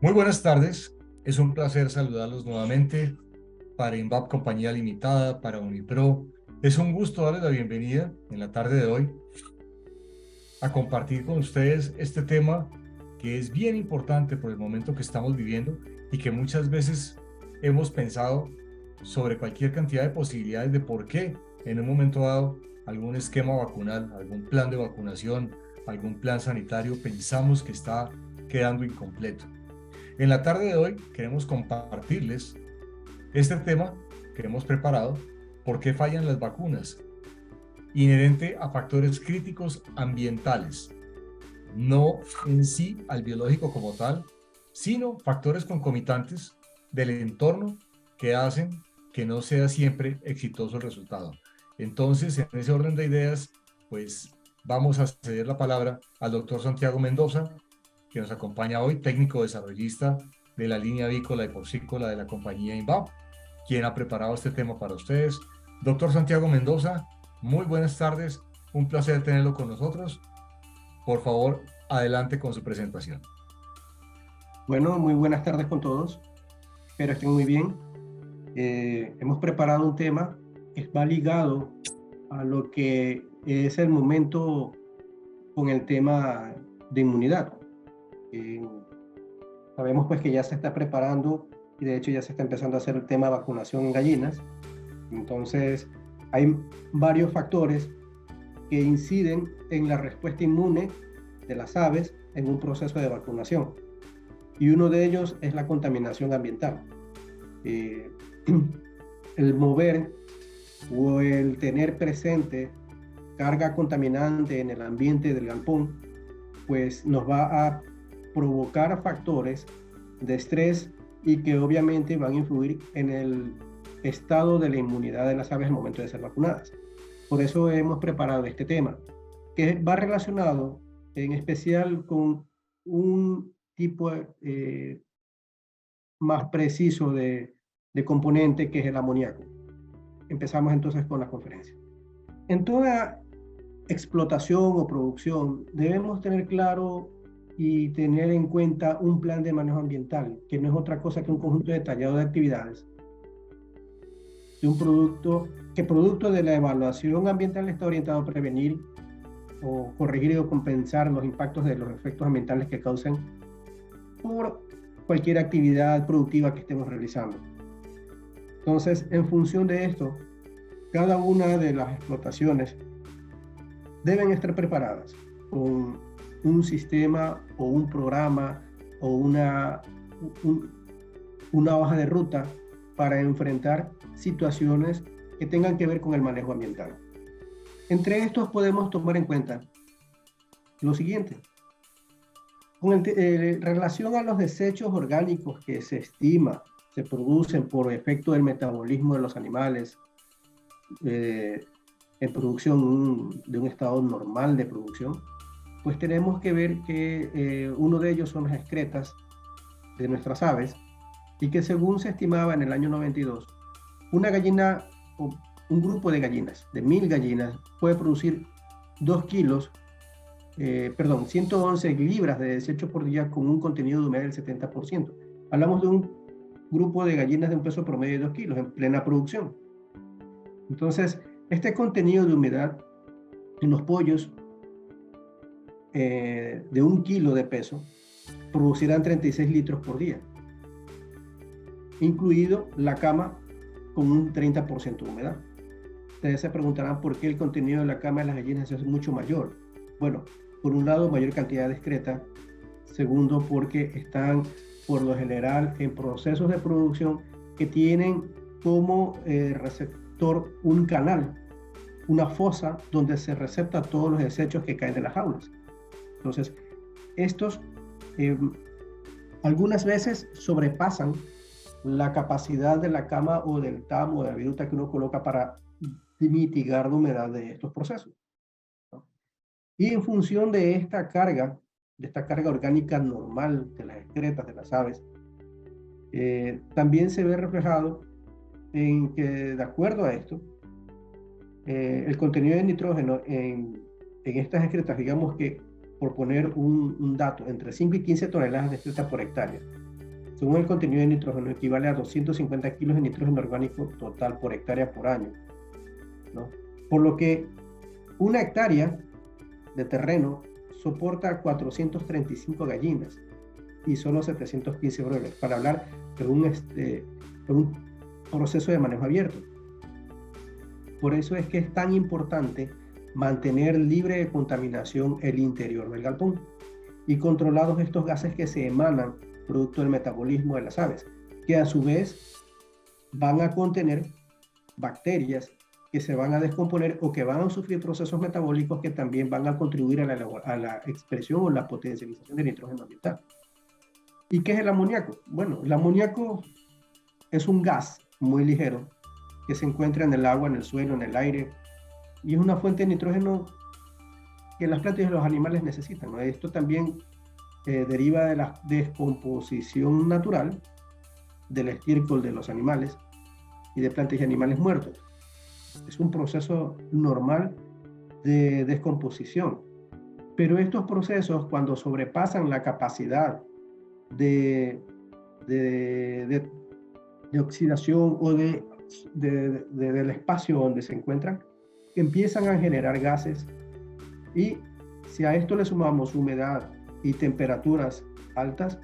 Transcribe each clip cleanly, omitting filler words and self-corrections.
Muy buenas tardes, es un placer saludarlos nuevamente para INVAP Compañía Limitada, para Unipro. Es un gusto darles la bienvenida en la tarde de hoy a compartir con ustedes este tema que es bien importante por el momento que estamos viviendo y que muchas veces hemos pensado sobre cualquier cantidad de posibilidades de por qué en un momento dado algún esquema vacunal, algún plan de vacunación, algún plan sanitario pensamos que está quedando incompleto. En la tarde de hoy queremos compartirles este tema que hemos preparado, ¿por qué fallan las vacunas? Inherente a factores críticos ambientales, no en sí al biológico como tal, sino factores concomitantes del entorno que hacen que no sea siempre exitoso el resultado. Entonces, en ese orden de ideas, pues vamos a ceder la palabra al doctor Santiago Mendoza, que nos acompaña hoy, técnico desarrollista de la línea avícola y porcícola de la compañía INVAP, quien ha preparado este tema para ustedes. Doctor Santiago Mendoza, muy buenas tardes, un placer tenerlo con nosotros. Por favor, adelante con su presentación. Bueno, muy buenas tardes con todos. Espero estén muy bien. Hemos preparado un tema que va ligado a lo que es el momento con el tema de inmunidad. Eh, Sabemos pues que ya se está preparando y de hecho ya se está empezando a hacer el tema de vacunación en gallinas. Entonces, hay varios factores que inciden en la respuesta inmune de las aves en un proceso de vacunación. Y uno de ellos es la contaminación ambiental. Eh, el mover o el tener presente carga contaminante en el ambiente del galpón, pues nos va a provocar factores de estrés y que obviamente van a influir en el estado de la inmunidad de las aves al momento de ser vacunadas. Por eso hemos preparado este tema, que va relacionado en especial con un tipo más preciso de componente que es el amoníaco. Empezamos entonces con la conferencia. En toda explotación o producción debemos tener claro y tener en cuenta un plan de manejo ambiental, que no es otra cosa que un conjunto detallado de actividades de un producto que producto de la evaluación ambiental está orientado a prevenir o corregir o compensar los impactos de los efectos ambientales que causan por cualquier actividad productiva que estemos realizando. Entonces, en función de esto, cada una de las explotaciones deben estar preparadas con un sistema o un programa o una hoja de ruta para enfrentar situaciones que tengan que ver con el manejo ambiental. Entre estos podemos tomar en cuenta lo siguiente. Con relación a los desechos orgánicos que se estima se producen por efecto del metabolismo de los animales en producción de un estado normal de producción, pues tenemos que ver que uno de ellos son las excretas de nuestras aves y que según se estimaba en el año 92, una gallina o un grupo de gallinas, de 1000 gallinas, puede producir 2 kilos 111 libras de desecho por día con un contenido de humedad del 70%. Hablamos de un grupo de gallinas de un peso promedio de 2 kilos en plena producción. Entonces, este contenido de humedad en los pollos de 1 kilo de peso producirán 36 litros por día, incluido la cama con un 30% de humedad. Ustedes se preguntarán por qué el contenido de la cama de las gallinas es mucho mayor. Bueno, por un lado, mayor cantidad de excreta. Segundo, porque están, por lo general, en procesos de producción que tienen como receptor un canal, una fosa donde se recepta todos los desechos que caen de las jaulas. Entonces, estos algunas veces sobrepasan la capacidad de la cama o del tamo o de la viruta que uno coloca para mitigar la humedad de estos procesos. Y en función de esta carga orgánica normal de las excretas de las aves, también se ve reflejado en que, de acuerdo a esto, el contenido de nitrógeno en estas excretas, digamos que, por poner un dato, entre 5 y 15 toneladas de excreta por hectárea. según el contenido de nitrógeno, equivale a 250 kilos de nitrógeno orgánico total por hectárea por año, ¿no? Por lo que una hectárea de terreno soporta 435 gallinas y solo 715 broilers, para hablar de un proceso de manejo abierto. Por eso es que es tan importante mantener libre de contaminación el interior del galpón y controlados estos gases que se emanan producto del metabolismo de las aves, que a su vez van a contener bacterias que se van a descomponer o que van a sufrir procesos metabólicos que también van a contribuir a la expresión o la potencialización del nitrógeno ambiental. ¿Y qué es el amoníaco? Bueno, el amoníaco es un gas muy ligero que se encuentra en el agua, en el suelo, en el aire, y es una fuente de nitrógeno que las plantas y los animales necesitan, ¿no? Esto también deriva de la descomposición natural del estiércol de los animales y de plantas y animales muertos. Es un proceso normal de descomposición, pero estos procesos, cuando sobrepasan la capacidad de oxidación o del espacio donde se encuentran, empiezan a generar gases, y si a esto le sumamos humedad y temperaturas altas,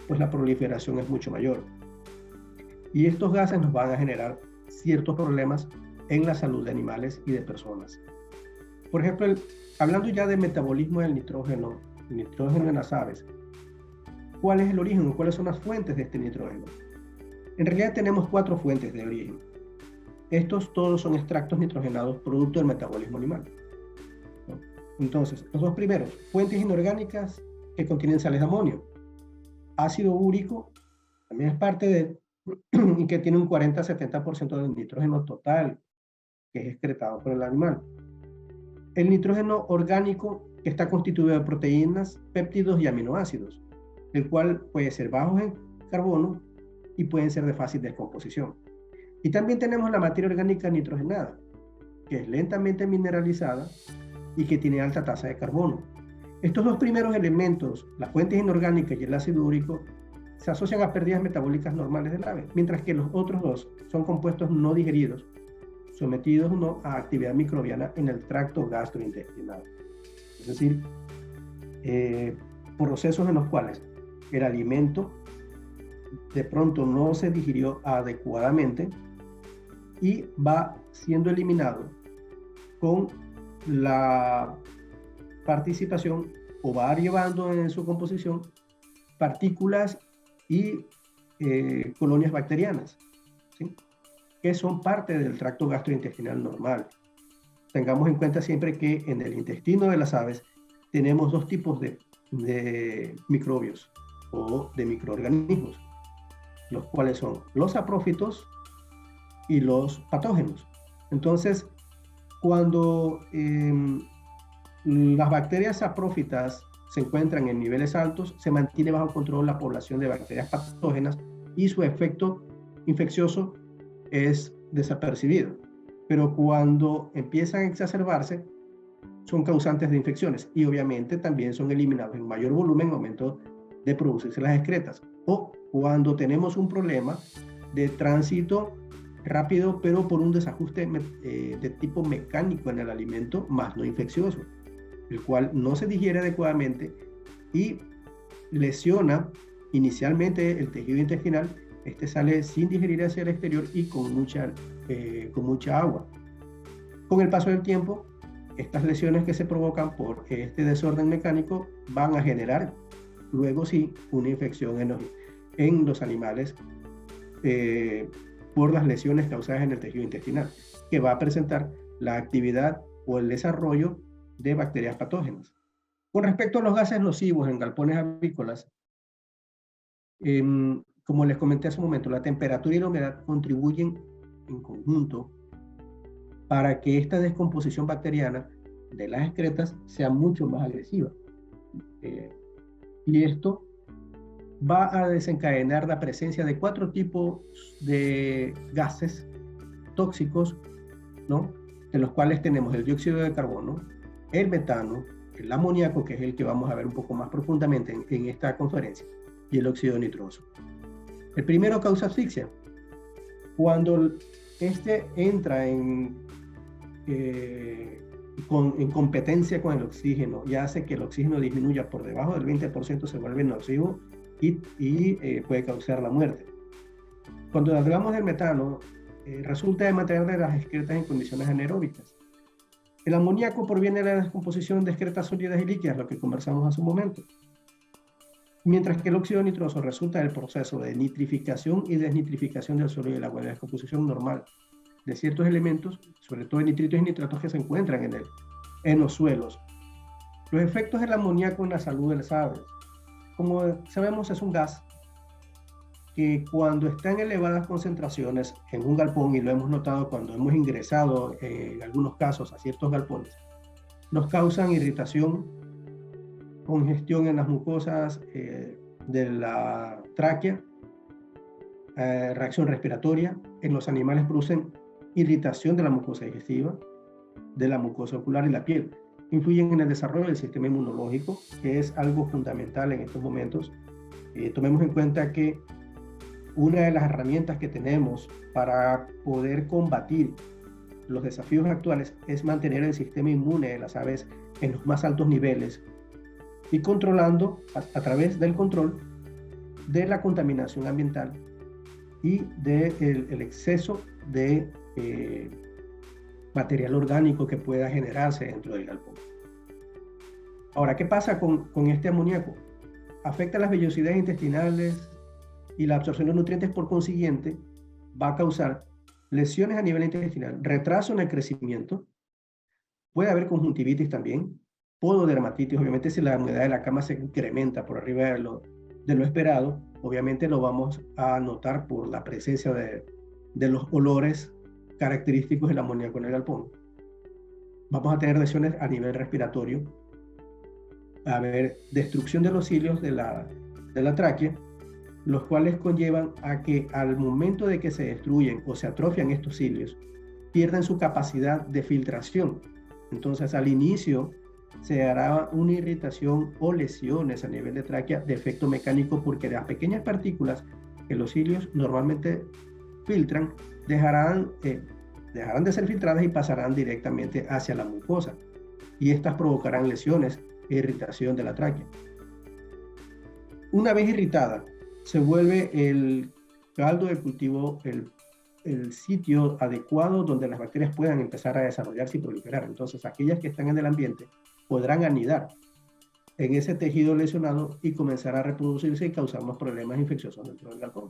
pues la proliferación es mucho mayor. Y estos gases nos van a generar ciertos problemas en la salud de animales y de personas. Por ejemplo, hablando ya de metabolismo del nitrógeno en las aves, ¿cuál es el origen o cuáles son las fuentes de este nitrógeno? En realidad tenemos 4 fuentes de origen. Estos todos son extractos nitrogenados producto del metabolismo animal, ¿no? Entonces, los 2 primeros, fuentes inorgánicas que contienen sales de amonio. Ácido úrico también es parte de y que tiene un 40-70% del nitrógeno total que es excretado por el animal. El nitrógeno orgánico, que está constituido de proteínas, péptidos y aminoácidos, el cual puede ser bajo en carbono y pueden ser de fácil descomposición. Y también tenemos la materia orgánica nitrogenada, que es lentamente mineralizada y que tiene alta tasa de carbono. Estos 2 primeros elementos, las fuentes inorgánicas y el ácido úrico, se asocian a pérdidas metabólicas normales del ave, mientras que los otros 2 son compuestos no digeridos, sometidos no a actividad microbiana en el tracto gastrointestinal. Es decir, procesos en los cuales el alimento de pronto no se digirió adecuadamente y va siendo eliminado con la participación, o va llevando en su composición partículas y colonias bacterianas, ¿sí?, que son parte del tracto gastrointestinal normal. Tengamos en cuenta siempre que en el intestino de las aves tenemos 2 tipos de microbios o de microorganismos, los cuales son los saprófitos y los patógenos. Entonces, cuando las bacterias saprófitas se encuentran en niveles altos, se mantiene bajo control la población de bacterias patógenas y su efecto infeccioso es desapercibido. Pero cuando empiezan a exacerbarse, son causantes de infecciones y obviamente también son eliminados en mayor volumen, aumento de producirse las excretas. O cuando tenemos un problema de tránsito rápido, pero por un desajuste de tipo mecánico en el alimento, más no infeccioso, el cual no se digiere adecuadamente y lesiona inicialmente el tejido intestinal. Este sale sin digerir hacia el exterior y con mucha agua. Con el paso del tiempo, estas lesiones que se provocan por este desorden mecánico van a generar luego sí una infección en los animales por las lesiones causadas en el tejido intestinal, que va a presentar la actividad o el desarrollo de bacterias patógenas. Con respecto a los gases nocivos en galpones avícolas, como les comenté hace un momento, la temperatura y la humedad contribuyen en conjunto para que esta descomposición bacteriana de las excretas sea mucho más agresiva. Y esto va a desencadenar la presencia de 4 tipos de gases tóxicos, ¿no?, de los cuales tenemos el dióxido de carbono, el metano, el amoníaco, que es el que vamos a ver un poco más profundamente en esta conferencia, y el óxido nitroso. El primero causa asfixia. Cuando este entra en competencia con el oxígeno y hace que el oxígeno disminuya por debajo del 20%, se vuelve nocivo y puede causar la muerte. Cuando hablamos del metano, resulta de mantener las excretas en condiciones anaeróbicas. El amoníaco proviene de la descomposición de excretas sólidas y líquidas, lo que conversamos hace un momento. Mientras que el óxido nitroso resulta del proceso de nitrificación y desnitrificación del suelo y del agua, de la descomposición normal de ciertos elementos, sobre todo de nitritos y nitratos que se encuentran en los suelos. Los efectos del amoníaco en la salud de las aves. Como sabemos, es un gas que cuando está en elevadas concentraciones en un galpón, y lo hemos notado cuando hemos ingresado en algunos casos a ciertos galpones, nos causan irritación, congestión en las mucosas de la tráquea, reacción respiratoria. En los animales producen irritación de la mucosa digestiva, de la mucosa ocular y la piel. Influyen en el desarrollo del sistema inmunológico, que es algo fundamental en estos momentos. Tomemos en cuenta que una de las herramientas que tenemos para poder combatir los desafíos actuales es mantener el sistema inmune de las aves en los más altos niveles y controlando a través del control de la contaminación ambiental y del exceso de material orgánico que pueda generarse dentro del galpón. Ahora, ¿qué pasa con este amoníaco? Afecta las vellosidades intestinales y la absorción de nutrientes, por consiguiente, va a causar lesiones a nivel intestinal, retraso en el crecimiento, puede haber conjuntivitis también, pododermatitis. Obviamente, si la humedad de la cama se incrementa por arriba de lo esperado, obviamente lo vamos a notar por la presencia de los olores característicos del amoníaco en el galpón. Vamos a tener lesiones a nivel respiratorio, a haber destrucción de los cilios de la tráquea, los cuales conllevan a que al momento de que se destruyen o se atrofian estos cilios, pierden su capacidad de filtración. Entonces, al inicio se hará una irritación o lesiones a nivel de tráquea de efecto mecánico, porque las pequeñas partículas que los cilios normalmente filtran dejarán de ser filtradas y pasarán directamente hacia la mucosa, y estas provocarán lesiones e irritación de la tráquea. Una vez irritada, se vuelve el caldo de cultivo, el sitio adecuado donde las bacterias puedan empezar a desarrollarse y proliferar. Entonces, aquellas que están en el ambiente podrán anidar en ese tejido lesionado y comenzar a reproducirse y causarnos problemas infecciosos dentro del galpón.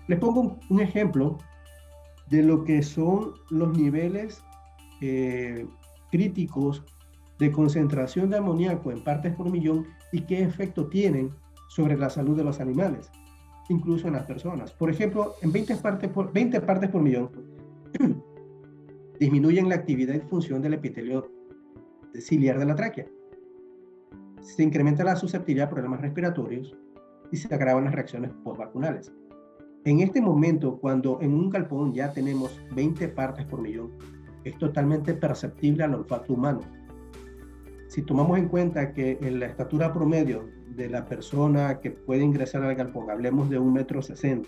Les pongo un ejemplo de lo que son los niveles críticos de concentración de amoníaco en partes por millón y qué efecto tienen sobre la salud de los animales, incluso en las personas. Por ejemplo, en 20 partes por millón disminuyen la actividad y función del epitelio ciliar de la tráquea. Se incrementa la susceptibilidad a problemas respiratorios y se agravan las reacciones postvacunales. En este momento, cuando en un galpón ya tenemos 20 partes por millón, es totalmente perceptible al olfato humano. Si tomamos en cuenta que en la estatura promedio de la persona que puede ingresar al galpón, hablemos de 1,60 m,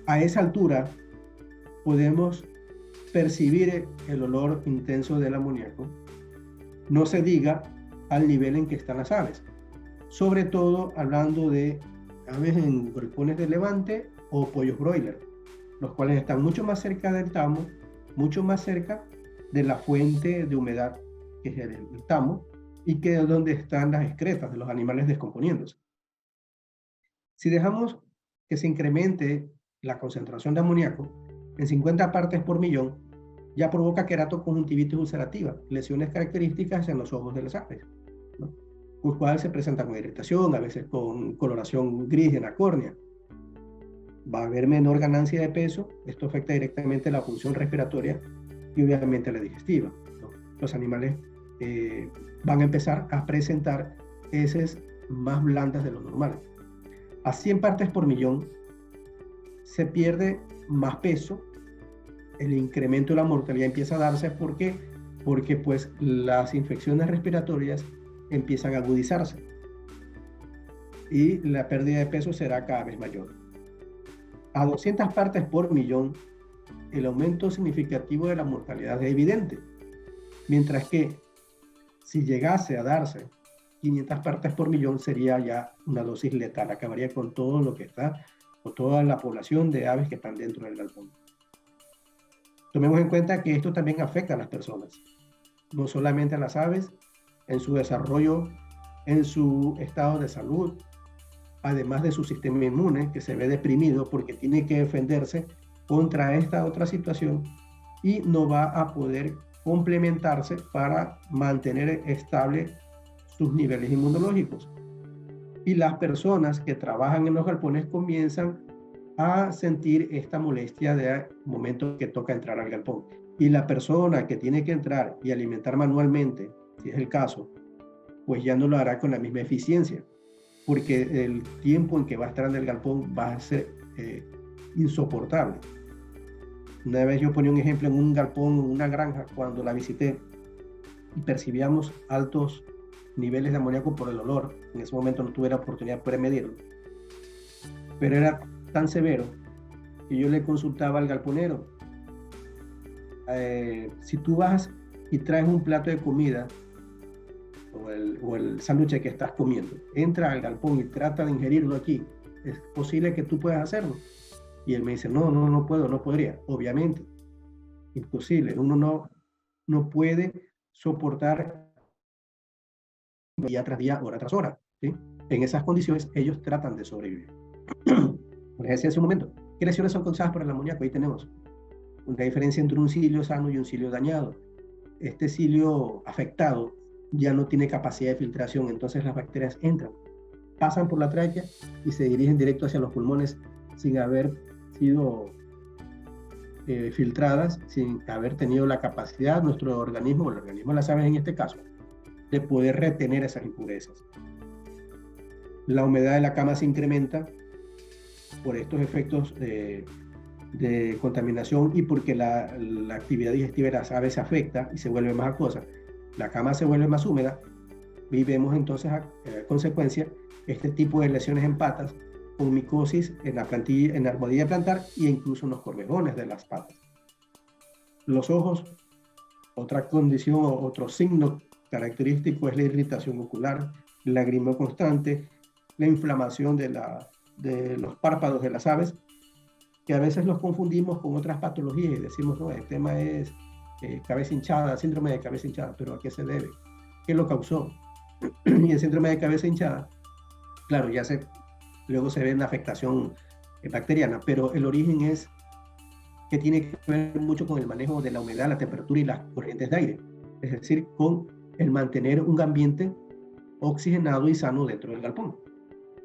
a esa altura podemos percibir el olor intenso del amoníaco, no se diga al nivel en que están las aves, sobre todo hablando de aves en galpones de levante o pollos broiler, los cuales están mucho más cerca del tamo, mucho más cerca de la fuente de humedad que es el tamo, y que es donde están las excretas de los animales descomponiéndose. Si dejamos que se incremente la concentración de amoníaco en 50 partes por millón, ya provoca queratoconjuntivitis ulcerativa, lesiones características en los ojos de las aves, ¿no? Por cual se presenta con irritación, a veces con coloración gris en la córnea. Va a haber menor ganancia de peso, esto afecta directamente la función respiratoria y obviamente la digestiva, ¿no? Los animales van a empezar a presentar heces más blandas de lo normal. A 100 partes por millón se pierde más peso, el incremento de la mortalidad empieza a darse. ¿Por qué? Porque pues las infecciones respiratorias empiezan a agudizarse. y la pérdida de peso será cada vez mayor. A 200 partes por millón, el aumento significativo de la mortalidad es evidente, mientras que si llegase a darse 500 partes por millón sería ya una dosis letal, acabaría con todo lo que está, con toda la población de aves que están dentro del galpón. Tomemos en cuenta que esto también afecta a las personas, no solamente a las aves, en su desarrollo, en su estado de salud, además de su sistema inmune, que se ve deprimido porque tiene que defenderse contra esta otra situación y no va a poder complementarse para mantener estable sus niveles inmunológicos. Y las personas que trabajan en los galpones comienzan a sentir esta molestia de momento que toca entrar al galpón. Y la persona que tiene que entrar y alimentar manualmente, si es el caso, pues ya no lo hará con la misma eficiencia, porque el tiempo en que va a estar en el galpón va a ser insoportable. Una vez yo ponía un ejemplo en un galpón, en una granja, cuando la visité, y percibíamos altos niveles de amoníaco por el olor. En ese momento no tuve la oportunidad de poder medirlo, pero era tan severo que yo le consultaba al galponero, si tú vas y traes un plato de comida o el sándwich que estás comiendo, entra al galpón y trata de ingerirlo aquí, ¿es posible que tú puedas hacerlo? Y él me dice, no puedo, no podría. Obviamente, imposible. Uno no puede soportar día tras día, hora tras hora, ¿sí? En esas condiciones, ellos tratan de sobrevivir. Como les decía hace un momento, ¿qué lesiones son causadas por el amoníaco? Ahí tenemos una diferencia entre un cilio sano y un cilio dañado. Este cilio afectado ya no tiene capacidad de filtración, entonces las bacterias entran, pasan por la tráquea y se dirigen directo hacia los pulmones sin haber sido filtradas, sin haber tenido la capacidad, nuestro organismo, el organismo de las aves en este caso, de poder retener esas impurezas. La humedad de la cama se incrementa por estos efectos de contaminación y porque la actividad digestiva de las aves se afecta y se vuelve más acuosa. La cama se vuelve más húmeda y vemos entonces a consecuencia este tipo de lesiones en patas con micosis en la plantilla, en la almohadilla plantar e incluso en los corvejones de las patas. Los ojos, otra condición o otro signo característico es la irritación ocular, el lagrimal constante, la inflamación de los párpados de las aves, que a veces los confundimos con otras patologías y decimos, no, el tema es cabeza hinchada, síndrome de cabeza hinchada, pero ¿a qué se debe? ¿Qué lo causó? Y el síndrome de cabeza hinchada, claro, luego se ve una afectación bacteriana, pero el origen es que tiene que ver mucho con el manejo de la humedad, la temperatura y las corrientes de aire, es decir, con el mantener un ambiente oxigenado y sano dentro del galpón.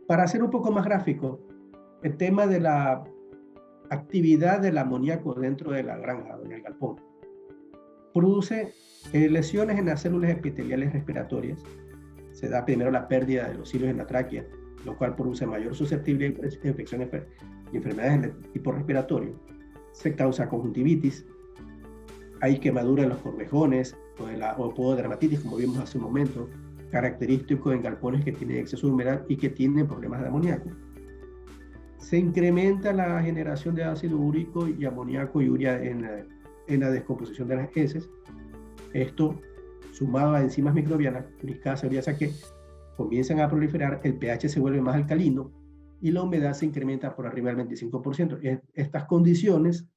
Para hacer un poco más gráfico, el tema de la actividad del amoníaco dentro de la granja, en el galpón, produce lesiones en las células epiteliales respiratorias. Se da primero la pérdida de los cilios en la tráquea, lo cual produce mayor susceptibilidad a infecciones y enfermedades de tipo respiratorio. Se causa conjuntivitis, hay quemadura en los corvejones o pododermatitis, como vimos hace un momento, característico en galpones que tienen exceso de humedad y que tienen problemas de amoníaco. Se incrementa la generación de ácido úrico y amoníaco y urea en la descomposición de las heces. Esto, sumado a enzimas microbianas, uricasa, ureasa, que comienzan a proliferar, el pH se vuelve más alcalino y la humedad se incrementa por arriba del 25%. Estas condiciones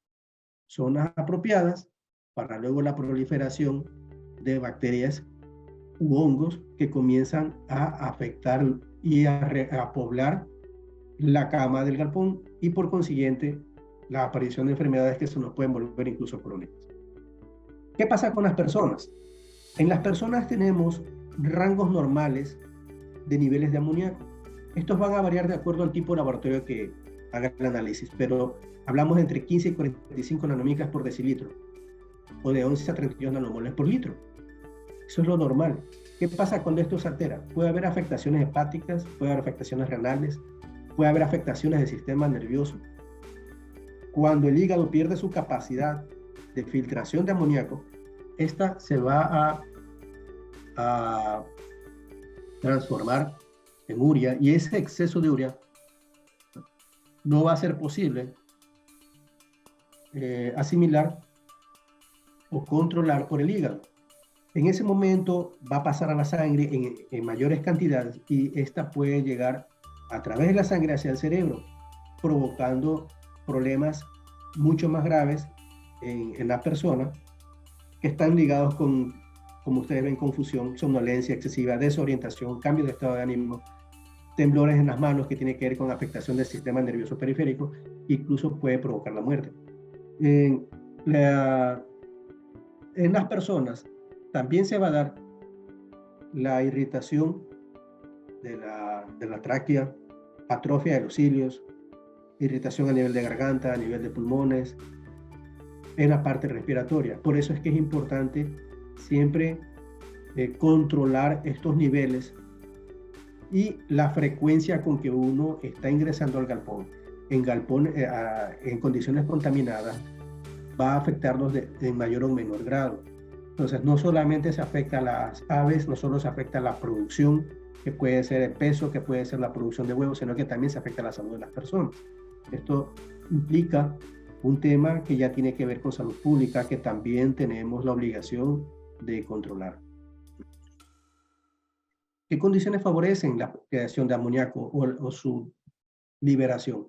son apropiadas para luego la proliferación de bacterias u hongos que comienzan a afectar y a poblar la cama del galpón y por consiguiente la aparición de enfermedades que se nos pueden volver incluso crónicas. ¿Qué pasa con las personas? En las personas tenemos rangos normales de niveles de amoníaco. Estos van a variar de acuerdo al tipo de laboratorio que haga el análisis, pero hablamos entre 15 y 45 nanomicras por decilitro o de 11 a 32 nanomoles por litro. Eso es lo normal. ¿Qué pasa cuando esto se altera? Puede haber afectaciones hepáticas, puede haber afectaciones renales, puede haber afectaciones del sistema nervioso. Cuando el hígado pierde su capacidad de filtración de amoníaco, esta se va a transformar en urea, y ese exceso de urea no va a ser posible asimilar o controlar por el hígado. En ese momento va a pasar a la sangre en mayores cantidades y esta puede llegar a través de la sangre hacia el cerebro, provocando problemas mucho más graves en la persona, que están ligados con, como ustedes ven, confusión, somnolencia excesiva, desorientación, cambio de estado de ánimo, temblores en las manos que tiene que ver con afectación del sistema nervioso periférico, incluso puede provocar la muerte. En las personas también se va a dar la irritación de la tráquea, atrofia de los cilios, irritación a nivel de garganta, a nivel de pulmones, en la parte respiratoria. Por eso es que es importante siempre controlar estos niveles y la frecuencia con que uno está ingresando al galpón. En condiciones contaminadas va a afectarnos en mayor o menor grado. Entonces, no solamente se afecta a las aves, no solo se afecta a la producción, que puede ser el peso, que puede ser la producción de huevos, sino que también se afecta a la salud de las personas. Esto implica un tema que ya tiene que ver con salud pública, que también tenemos la obligación de controlar. ¿Qué condiciones favorecen la creación de amoníaco o su liberación?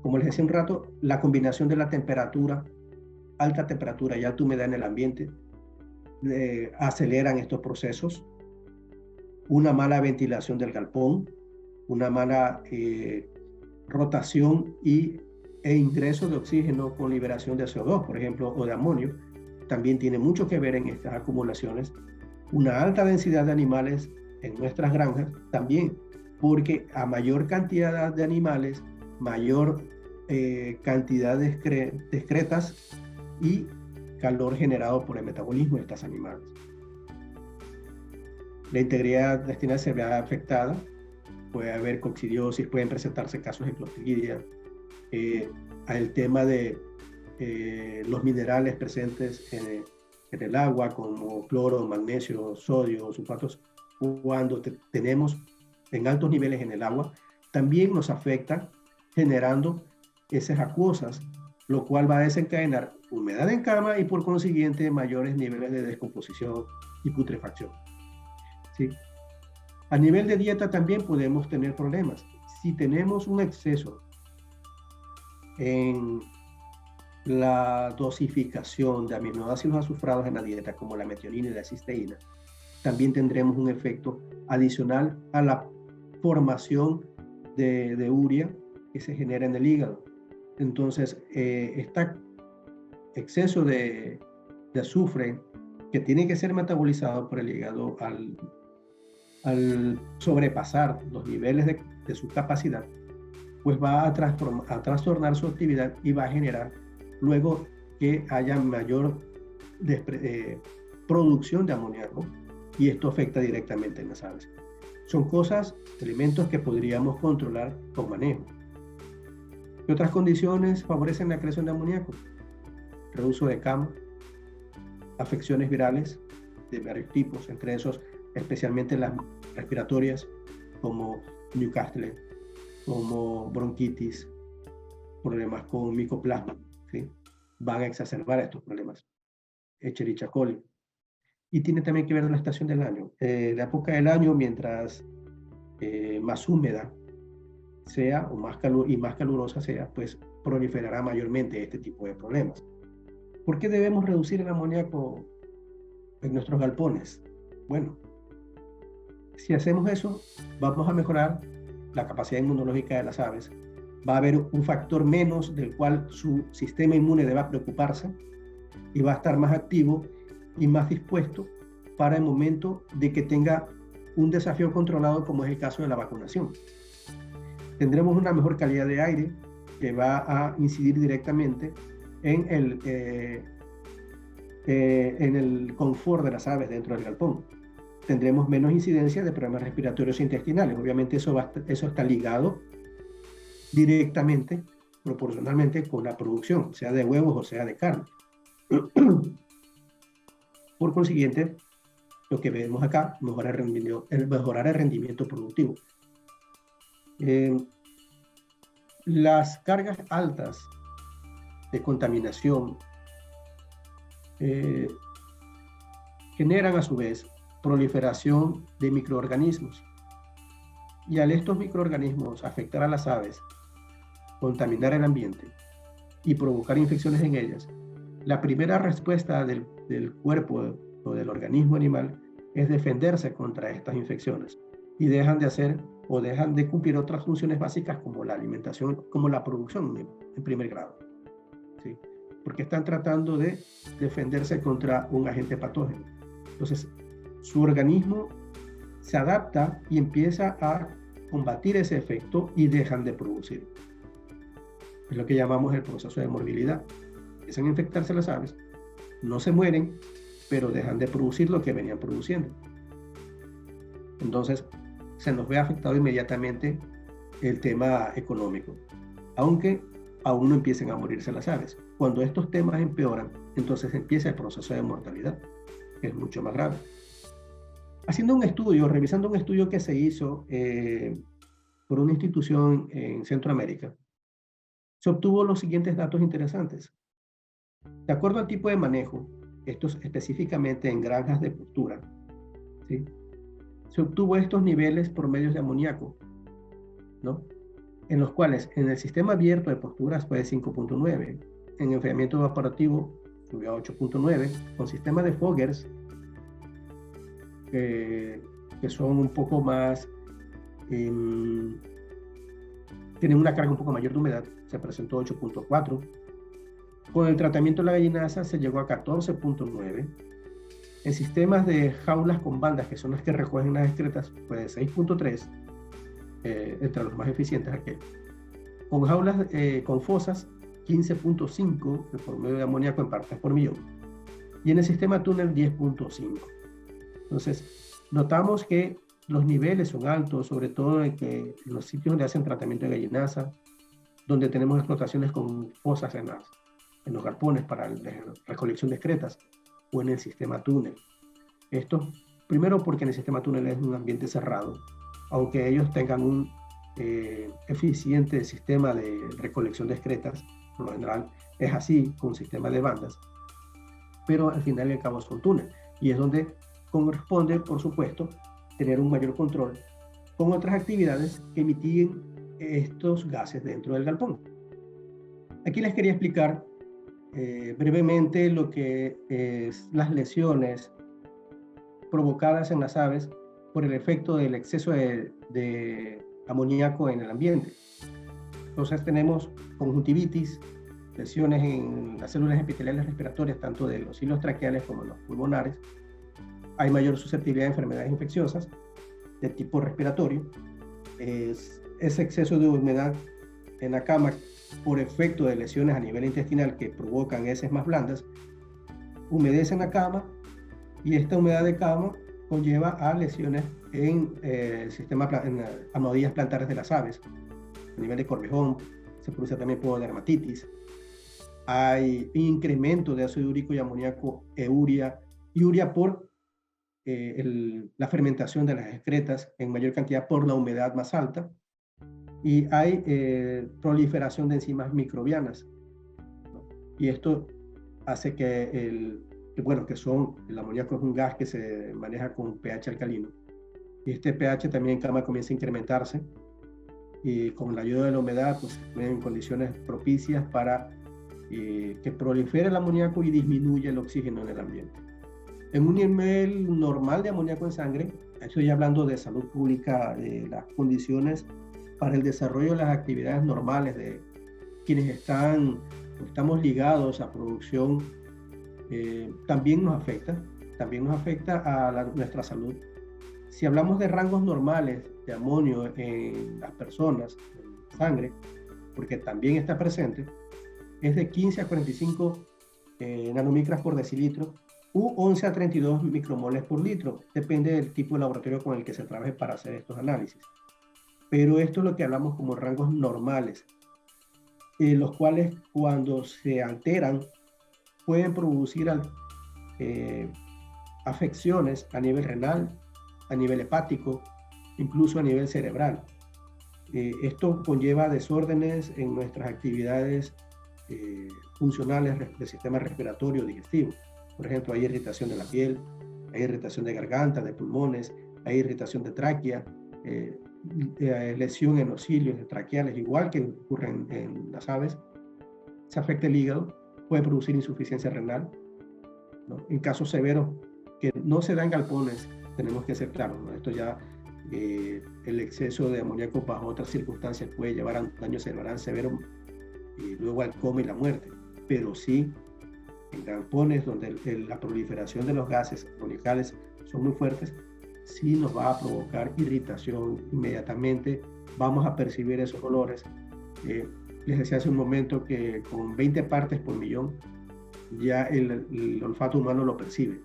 Como les decía un rato, la combinación de la temperatura, alta temperatura y alta humedad en el ambiente aceleran estos procesos. Una mala ventilación del galpón, una mala rotación e ingreso de oxígeno con liberación de CO2, por ejemplo, o de amonio, también tiene mucho que ver en estas acumulaciones. Una alta densidad de animales en nuestras granjas también, porque a mayor cantidad de animales, mayor cantidad de excretas y calor generado por el metabolismo de estos animales. La integridad intestinal se ve afectada, puede haber coccidiosis, pueden presentarse casos de clostridia, el tema de los minerales presentes en el agua, como cloro, magnesio, sodio, sulfatos, cuando tenemos en altos niveles en el agua, también nos afecta generando heces acuosas, lo cual va a desencadenar humedad en cama y por consiguiente mayores niveles de descomposición y putrefacción. ¿Sí? A nivel de dieta también podemos tener problemas. Si tenemos un exceso en la dosificación de aminoácidos azufrados en la dieta, como la metionina y la cisteína, también tendremos un efecto adicional a la formación de urea que se genera en el hígado. Entonces, este exceso de azufre que tiene que ser metabolizado por el hígado al sobrepasar los niveles de su capacidad, pues va a trastornar su actividad y va a generar luego que haya mayor producción de amoníaco, y esto afecta directamente en las aves. Son cosas, elementos que podríamos controlar con manejo. ¿Qué otras condiciones favorecen la creación de amoníaco? Reuso de cama, afecciones virales de varios tipos, entre esos especialmente las respiratorias, como Newcastle, como bronquitis, problemas con micoplasma, ¿sí? Van a exacerbar estos problemas. Escherichia coli. Y tiene también que ver con la estación del año. La época del año, mientras más húmeda sea o más calurosa sea, pues proliferará mayormente este tipo de problemas. ¿Por qué debemos reducir el amoníaco en nuestros galpones? Bueno, si hacemos eso, vamos a mejorar la capacidad inmunológica de las aves. Va a haber un factor menos del cual su sistema inmune deba preocuparse y va a estar más activo y más dispuesto para el momento de que tenga un desafío controlado, como es el caso de la vacunación. Tendremos una mejor calidad de aire que va a incidir directamente en el confort de las aves dentro del galpón. Tendremos menos incidencia de problemas respiratorios e intestinales. Obviamente eso está ligado directamente, proporcionalmente con la producción, sea de huevos o sea de carne. Por consiguiente, lo que vemos acá, mejorar el rendimiento productivo. Eh, las cargas altas de contaminación generan a su vez proliferación de microorganismos. Y al estos microorganismos afectar a las aves, contaminar el ambiente y provocar infecciones en ellas, la primera respuesta del cuerpo o del organismo animal es defenderse contra estas infecciones y dejan de hacer o dejan de cumplir otras funciones básicas como la alimentación, como la producción en primer grado. ¿Sí? Porque están tratando de defenderse contra un agente patógeno. Entonces, su organismo se adapta y empieza a combatir ese efecto y dejan de producir. Es lo que llamamos el proceso de morbilidad. Empiezan a infectarse las aves, no se mueren, pero dejan de producir lo que venían produciendo. Entonces, se nos ve afectado inmediatamente el tema económico, aunque aún no empiecen a morirse las aves. Cuando estos temas empeoran, entonces empieza el proceso de mortalidad, que es mucho más grave. Haciendo un estudio, revisando un estudio que se hizo por una institución en Centroamérica, se obtuvo los siguientes datos interesantes. De acuerdo al tipo de manejo, estos específicamente en granjas de postura, ¿sí? Se obtuvo estos niveles promedios de amoníaco, ¿no? En los cuales en el sistema abierto de posturas fue de 5.9, en enfriamiento evaporativo subió a 8.9, con sistema de Foggers, que son un poco más, tienen una carga un poco mayor de humedad, se presentó 8.4. Con el tratamiento de la gallinaza se llegó a 14.9. En sistemas de jaulas con bandas, que son las que recogen las excretas, fue de 6.3, entre los más eficientes aquel. Con jaulas con fosas, 15.5 de promedio de amoníaco en partes por millón. Y en el sistema túnel, 10.5. Entonces, notamos que los niveles son altos, sobre todo en los sitios donde hacen tratamiento de gallinaza, donde tenemos explotaciones con fosas en los galpones para la recolección de excretas, o en el sistema túnel. Esto, primero porque en el sistema túnel es un ambiente cerrado, aunque ellos tengan un eficiente sistema de recolección de excretas, por lo general es así, con un sistema de bandas, pero al final y al cabo son túnel, y es donde corresponde, por supuesto, tener un mayor control con otras actividades que mitiguen estos gases dentro del galpón. Aquí les quería explicar brevemente lo que es las lesiones provocadas en las aves por el efecto del exceso de amoníaco en el ambiente. Entonces tenemos conjuntivitis, lesiones en las células epiteliales respiratorias, tanto de los hilos traqueales como los pulmonares. Hay mayor susceptibilidad a enfermedades infecciosas de tipo respiratorio. Ese exceso de humedad en la cama por efecto de lesiones a nivel intestinal que provocan heces más blandas, humedecen la cama y esta humedad de cama conlleva a lesiones en almohadillas plantares de las aves. A nivel de corvejón se produce también pododermatitis. Hay incremento de ácido úrico y amoníaco y urea por la fermentación de las excretas en mayor cantidad por la humedad más alta. Y hay proliferación de enzimas microbianas, ¿no? Y esto hace que el amoníaco es un gas que se maneja con pH alcalino. Y este pH también en cama comienza a incrementarse y con la ayuda de la humedad, pues en condiciones propicias para que prolifere el amoníaco y disminuya el oxígeno en el ambiente. En un nivel normal de amoníaco en sangre, estoy hablando de salud pública, de las condiciones para el desarrollo de las actividades normales de quienes estamos ligados a producción, también nos afecta a nuestra salud. Si hablamos de rangos normales de amonio en las personas, en sangre, porque también está presente, es de 15 a 45 nanomicras por decilitro u 11 a 32 micromoles por litro, depende del tipo de laboratorio con el que se trabaje para hacer estos análisis. Pero esto es lo que hablamos como rangos normales, los cuales cuando se alteran pueden producir afecciones a nivel renal, a nivel hepático, incluso a nivel cerebral. Esto conlleva desórdenes en nuestras actividades funcionales del sistema respiratorio digestivo. Por ejemplo, hay irritación de la piel, hay irritación de garganta, de pulmones, hay irritación de tráquea, lesión en los cilios traqueales, igual que ocurre en las aves. Se afecta el hígado, puede producir insuficiencia renal, ¿no? En casos severos que no se dan galpones, tenemos que ser claros, ¿no? Esto ya, el exceso de amoníaco bajo otras circunstancias puede llevar a un daño cerebral severo y luego al coma y la muerte. Pero sí, en galpones donde la proliferación de los gases amoníacos son muy fuertes, sí nos va a provocar irritación inmediatamente, vamos a percibir esos olores. Les decía hace un momento que con 20 partes por millón ya el olfato humano lo percibe.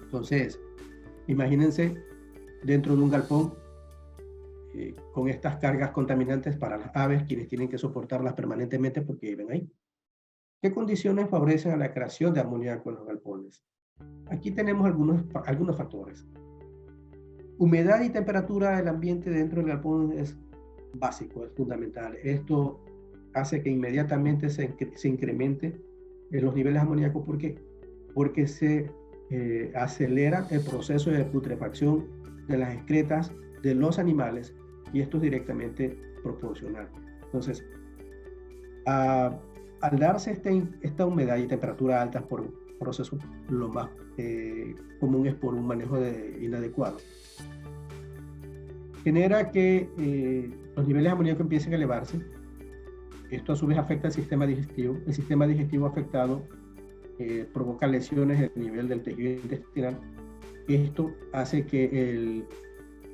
Entonces, imagínense dentro de un galpón con estas cargas contaminantes para las aves, quienes tienen que soportarlas permanentemente porque viven ahí. ¿Qué condiciones favorecen a la creación de amoníaco en los galpones? Aquí tenemos algunos factores. Humedad y temperatura del ambiente dentro del galpón es básico, es fundamental. Esto hace que inmediatamente se incremente los niveles de amoníaco. ¿Por qué? Porque se acelera el proceso de putrefacción de las excretas de los animales y esto es directamente proporcional. Entonces, al darse esta humedad y temperatura altas por un proceso, lo más común es por un manejo inadecuado. Genera que los niveles de amoníaco empiecen a elevarse. Esto a su vez afecta al sistema digestivo. El sistema digestivo afectado provoca lesiones en el nivel del tejido intestinal. Esto hace que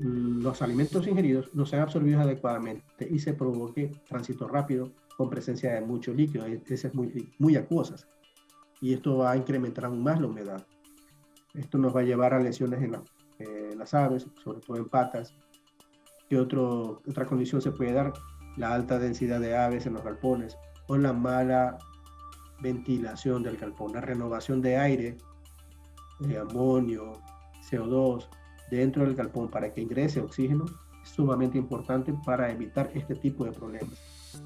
los alimentos ingeridos no sean absorbidos adecuadamente y se provoque tránsito rápido con presencia de mucho líquido, heces muy acuosas. Y esto va a incrementar aún más la humedad. Esto nos va a llevar a lesiones en las aves, sobre todo en patas. ¿Qué otra condición se puede dar? La alta densidad de aves en los galpones o la mala ventilación del galpón, la renovación de aire, de amonio, CO2 dentro del galpón para que ingrese oxígeno es sumamente importante para evitar este tipo de problemas.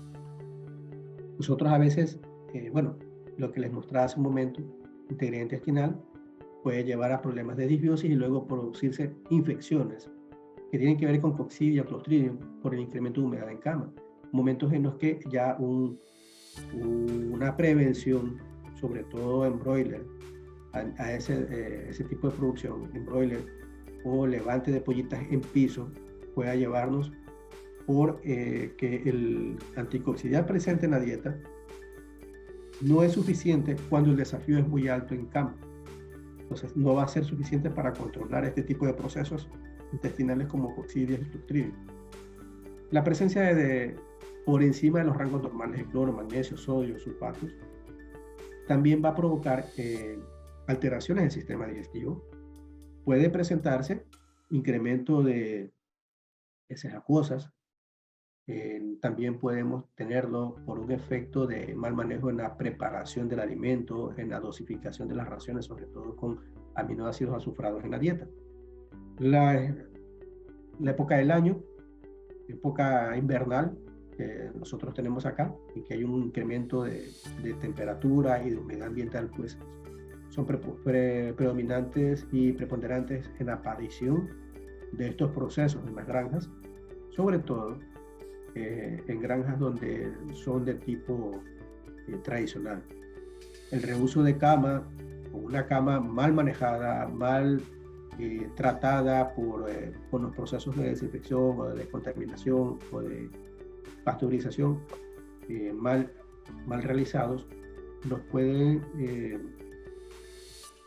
Nosotros a veces, lo que les mostraba hace un momento, integridad intestinal puede llevar a problemas de disbiosis y luego producirse infecciones que tienen que ver con Coccidia, Clostridium, por el incremento de humedad en cama. Momentos en los que ya una prevención, sobre todo en broiler, a ese tipo de producción, en broiler o levante de pollitas en piso, pueda llevarnos por que el anticoccidial presente en la dieta no es suficiente cuando el desafío es muy alto en cama. Entonces no va a ser suficiente para controlar este tipo de procesos intestinales como Coccidia y Clostridium. La presencia por encima de los rangos normales de cloro, magnesio, sodio, sulfatos, también va a provocar alteraciones del sistema digestivo. Puede presentarse incremento de heces acuosas. También podemos tenerlo por un efecto de mal manejo en la preparación del alimento, en la dosificación de las raciones, sobre todo con aminoácidos azufrados en la dieta. La época del año, época invernal, que nosotros tenemos acá, y que hay un incremento de temperatura y de humedad ambiental, pues son predominantes y preponderantes en la aparición de estos procesos en las granjas, sobre todo en granjas donde son de tipo tradicional. El reuso de cama, o una cama mal manejada, mal tratada con los procesos de desinfección o de descontaminación o de pasteurización mal realizados, nos pueden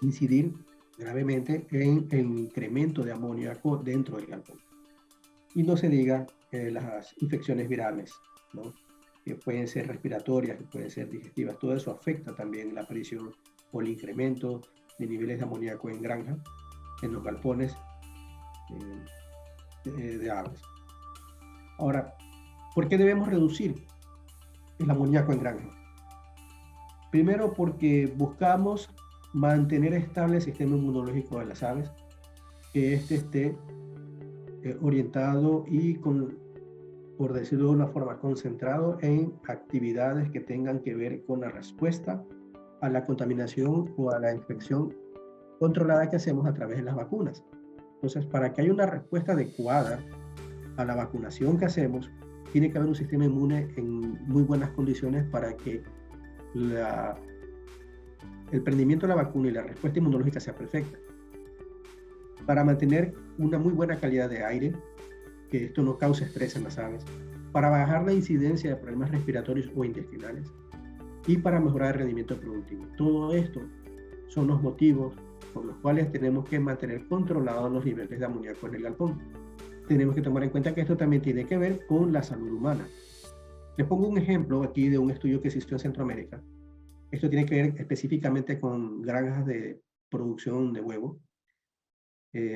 incidir gravemente en el incremento de amoníaco dentro del galpón. Y no se diga las infecciones virales, ¿no? Que pueden ser respiratorias, que pueden ser digestivas. Todo eso afecta también la aparición o el incremento de niveles de amoníaco en granja, en los galpones de aves. Ahora, ¿por qué debemos reducir el amoníaco en granja? Primero, porque buscamos mantener estable el sistema inmunológico de las aves, que esté orientado y por decirlo de una forma, concentrado en actividades que tengan que ver con la respuesta a la contaminación o a la infección controlada que hacemos a través de las vacunas. Entonces, para que haya una respuesta adecuada a la vacunación que hacemos, tiene que haber un sistema inmune en muy buenas condiciones para que el prendimiento de la vacuna y la respuesta inmunológica sea perfecta. Para mantener una muy buena calidad de aire, que esto no cause estrés en las aves, para bajar la incidencia de problemas respiratorios o intestinales y para mejorar el rendimiento productivo. Todo esto son los motivos por los cuales tenemos que mantener controlados los niveles de amoníaco en el galpón. Tenemos que tomar en cuenta que esto también tiene que ver con la salud humana. Les pongo un ejemplo aquí de un estudio que existió en Centroamérica. Esto tiene que ver específicamente con granjas de producción de huevo.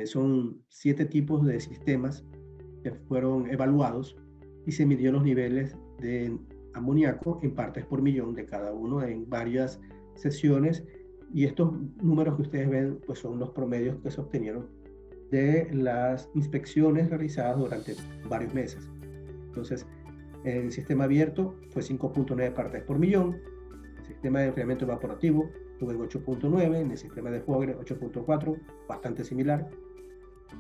Son 7 tipos de sistemas que fueron evaluados y se midió los niveles de amoníaco en partes por millón de cada uno en varias sesiones, y estos números que ustedes ven pues son los promedios que se obtenieron de las inspecciones realizadas durante varios meses. Entonces, en el sistema abierto fue 5.9 partes por millón, el sistema de enfriamiento evaporativo estuvo en 8.9, en el sistema de Fogre 8.4, bastante similar.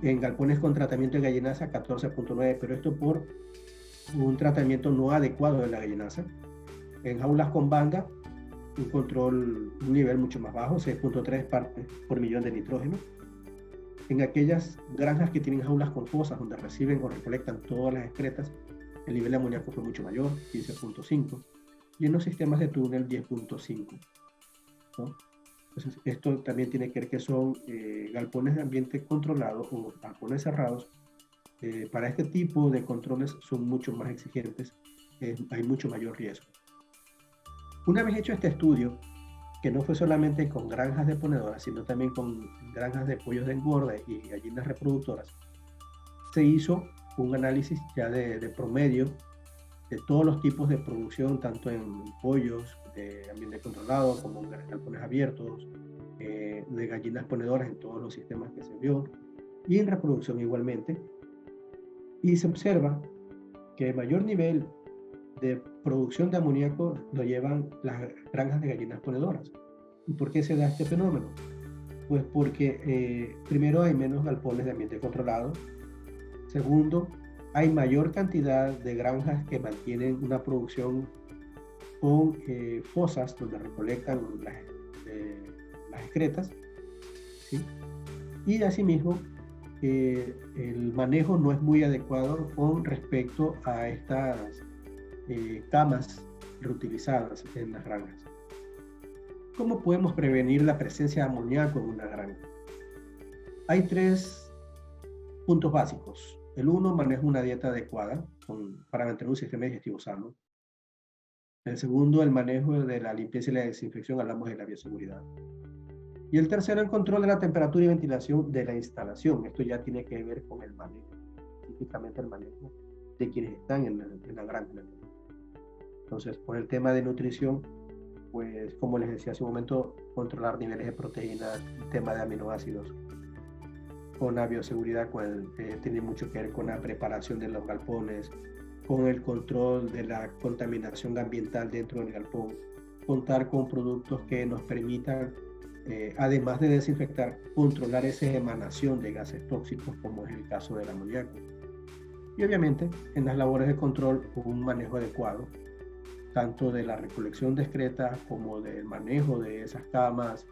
En galpones con tratamiento de gallinaza 14.9, pero esto por un tratamiento no adecuado de la gallinaza. En jaulas con banda, un nivel mucho más bajo, 6.3 partes por millón de nitrógeno. En aquellas granjas que tienen jaulas con fosas donde reciben o recolectan todas las excretas, el nivel de amoníaco fue mucho mayor, 15.5, y en los sistemas de túnel 10.5, ¿no? Entonces, esto también tiene que ver que son galpones de ambiente controlado o galpones cerrados. Para este tipo de controles son mucho más exigentes, hay mucho mayor riesgo. Una vez hecho este estudio, que no fue solamente con granjas de ponedoras, sino también con granjas de pollos de engorda y gallinas reproductoras, se hizo un análisis ya de promedio de todos los tipos de producción, tanto en pollos de ambiente controlado como en galpones abiertos, de gallinas ponedoras en todos los sistemas que se vio, y en reproducción igualmente. Y se observa que el mayor nivel de producción de amoníaco lo llevan las granjas de gallinas ponedoras. ¿Y por qué se da este fenómeno? Pues porque primero hay menos galpones de ambiente controlado. Segundo, hay mayor cantidad de granjas que mantienen una producción con fosas donde recolectan las excretas, ¿sí? Y asimismo, el manejo no es muy adecuado con respecto a estas camas reutilizadas en las granjas. ¿Cómo podemos prevenir la presencia de amoníaco en una granja? Hay 3 puntos básicos. El 1, manejo una dieta adecuada para mantener un sistema digestivo sano. El segundo, el manejo de la limpieza y la desinfección, hablamos de la bioseguridad. Y el tercero, el control de la temperatura y ventilación de la instalación. Esto ya tiene que ver con el manejo, específicamente el manejo de quienes están en la granja. Entonces, por el tema de nutrición, pues como les decía hace un momento, controlar niveles de proteínas, el tema de aminoácidos. Con la bioseguridad, tiene mucho que ver con la preparación de los galpones, con el control de la contaminación ambiental dentro del galpón, contar con productos que nos permitan, además de desinfectar, controlar esa emanación de gases tóxicos, como es el caso del amoníaco. Y obviamente, en las labores de control, un manejo adecuado, tanto de la recolección de excretas como del manejo de esas camas,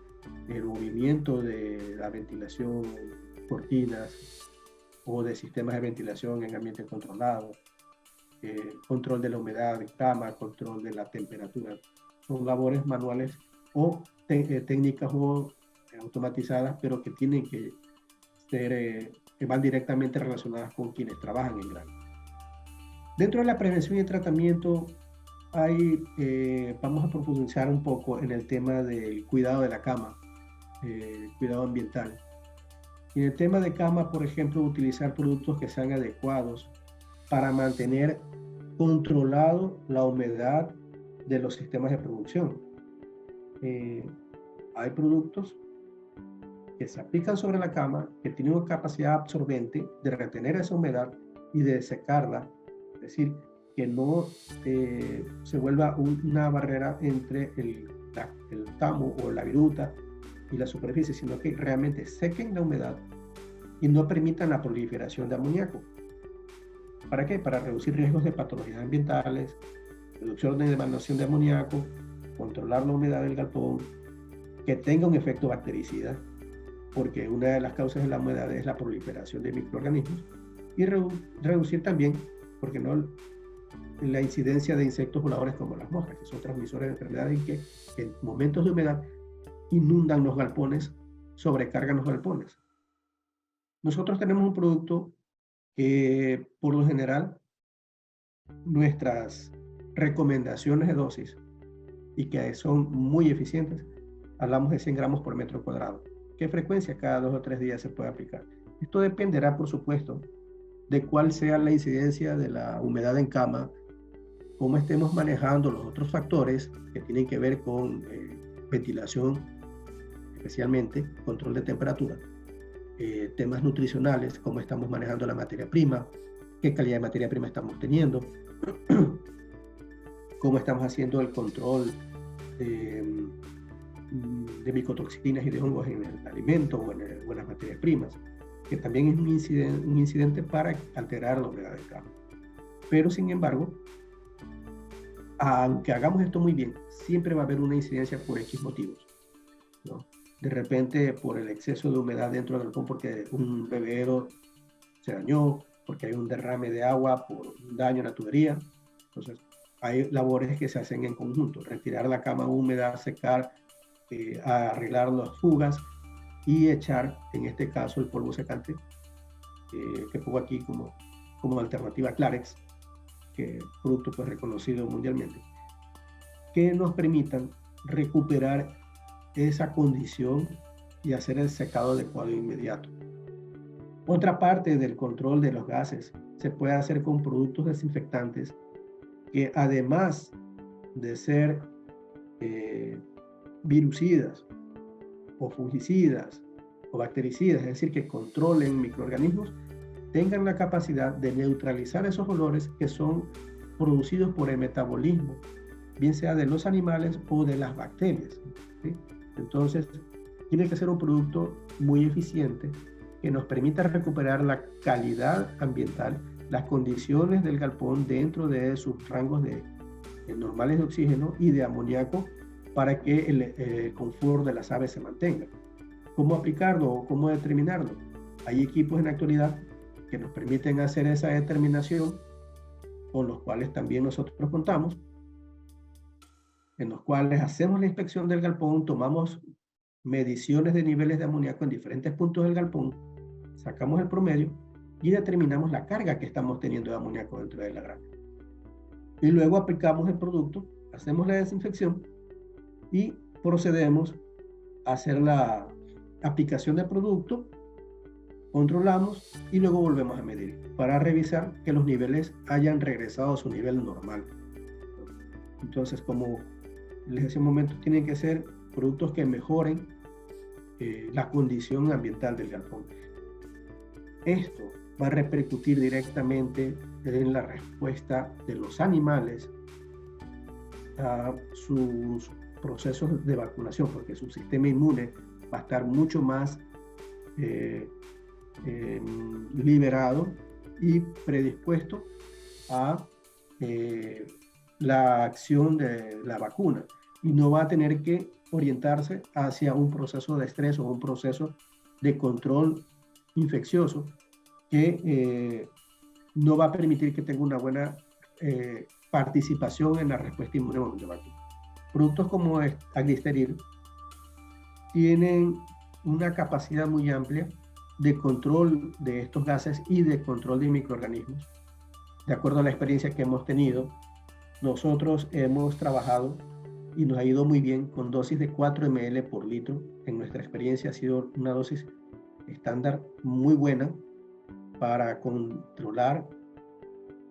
el movimiento de la ventilación, cortinas o de sistemas de ventilación en ambiente controlado, control de la humedad en cama, control de la temperatura. Son labores manuales o técnicas o automatizadas, pero que tienen que ser, que van directamente relacionadas con quienes trabajan en granja. Dentro de la prevención y tratamiento vamos a profundizar un poco en el tema del cuidado de la cama, cuidado ambiental. Y en el tema de cama, por ejemplo, utilizar productos que sean adecuados para mantener controlado la humedad de los sistemas de producción. Hay productos que se aplican sobre la cama, que tienen una capacidad absorbente de retener esa humedad y de secarla, es decir, que no se vuelva una barrera entre el tamo o la viruta y la superficie, sino que realmente sequen la humedad y no permitan la proliferación de amoníaco. ¿Para qué? Para reducir riesgos de patologías ambientales, reducción de emanación de amoníaco, controlar la humedad del galpón, que tenga un efecto bactericida, porque una de las causas de la humedad es la proliferación de microorganismos, y reducir también, porque no, la incidencia de insectos voladores como las moscas, que son transmisores de enfermedades y que en momentos de humedad inundan los galpones, sobrecargan los galpones. Nosotros tenemos un producto que, por lo general, nuestras recomendaciones de dosis, y que son muy eficientes, hablamos de 100 gramos por metro cuadrado. ¿Qué frecuencia? Cada 2 o 3 días se puede aplicar. Esto dependerá, por supuesto, de cuál sea la incidencia de la humedad en cama, cómo estemos manejando los otros factores que tienen que ver con ventilación, especialmente control de temperatura, temas nutricionales, cómo estamos manejando la materia prima, qué calidad de materia prima estamos teniendo, cómo estamos haciendo el control de micotoxinas y de hongos en el alimento o en las materias primas, que también es un incidente para alterar la humedad de cama. Pero sin embargo, aunque hagamos esto muy bien, siempre va a haber una incidencia por X motivos, ¿no? De repente por el exceso de humedad dentro del galpón, porque un bebedero se dañó, porque hay un derrame de agua por un daño en la tubería. Entonces hay labores que se hacen en conjunto: retirar la cama húmeda, secar, arreglar las fugas y echar, en este caso, el polvo secante, que pongo aquí como alternativa a Clarex, que es producto pues reconocido mundialmente, que nos permitan recuperar esa condición y hacer el secado adecuado e inmediato. Otra parte del control de los gases se puede hacer con productos desinfectantes que, además de ser virucidas o fungicidas o bactericidas, es decir, que controlen microorganismos, tengan la capacidad de neutralizar esos olores que son producidos por el metabolismo, bien sea de los animales o de las bacterias, ¿sí? Entonces, tiene que ser un producto muy eficiente que nos permita recuperar la calidad ambiental, las condiciones del galpón dentro de sus rangos normales de oxígeno y de amoníaco, para que el confort de las aves se mantenga. ¿Cómo aplicarlo o cómo determinarlo? Hay equipos en la actualidad que nos permiten hacer esa determinación, con los cuales también nosotros contamos, en los cuales hacemos la inspección del galpón, tomamos mediciones de niveles de amoníaco en diferentes puntos del galpón, sacamos el promedio y determinamos la carga que estamos teniendo de amoníaco dentro de la granja. Y luego aplicamos el producto, hacemos la desinfección y procedemos a hacer la aplicación del producto, controlamos y luego volvemos a medir para revisar que los niveles hayan regresado a su nivel normal. Entonces, como les decía un momento, tienen que ser productos que mejoren la condición ambiental del galpón. Esto va a repercutir directamente en la respuesta de los animales a sus procesos de vacunación, porque su sistema inmune va a estar mucho más liberado y predispuesto a la acción de la vacuna, y no va a tener que orientarse hacia un proceso de estrés o un proceso de control infeccioso que no va a permitir que tenga una buena participación en la respuesta inmune de vacuna. Productos como Agristeril tienen una capacidad muy amplia de control de estos gases y de control de microorganismos. De acuerdo a la experiencia que hemos tenido, nosotros hemos trabajado y nos ha ido muy bien con dosis de 4 ml por litro. En nuestra experiencia ha sido una dosis estándar muy buena para controlar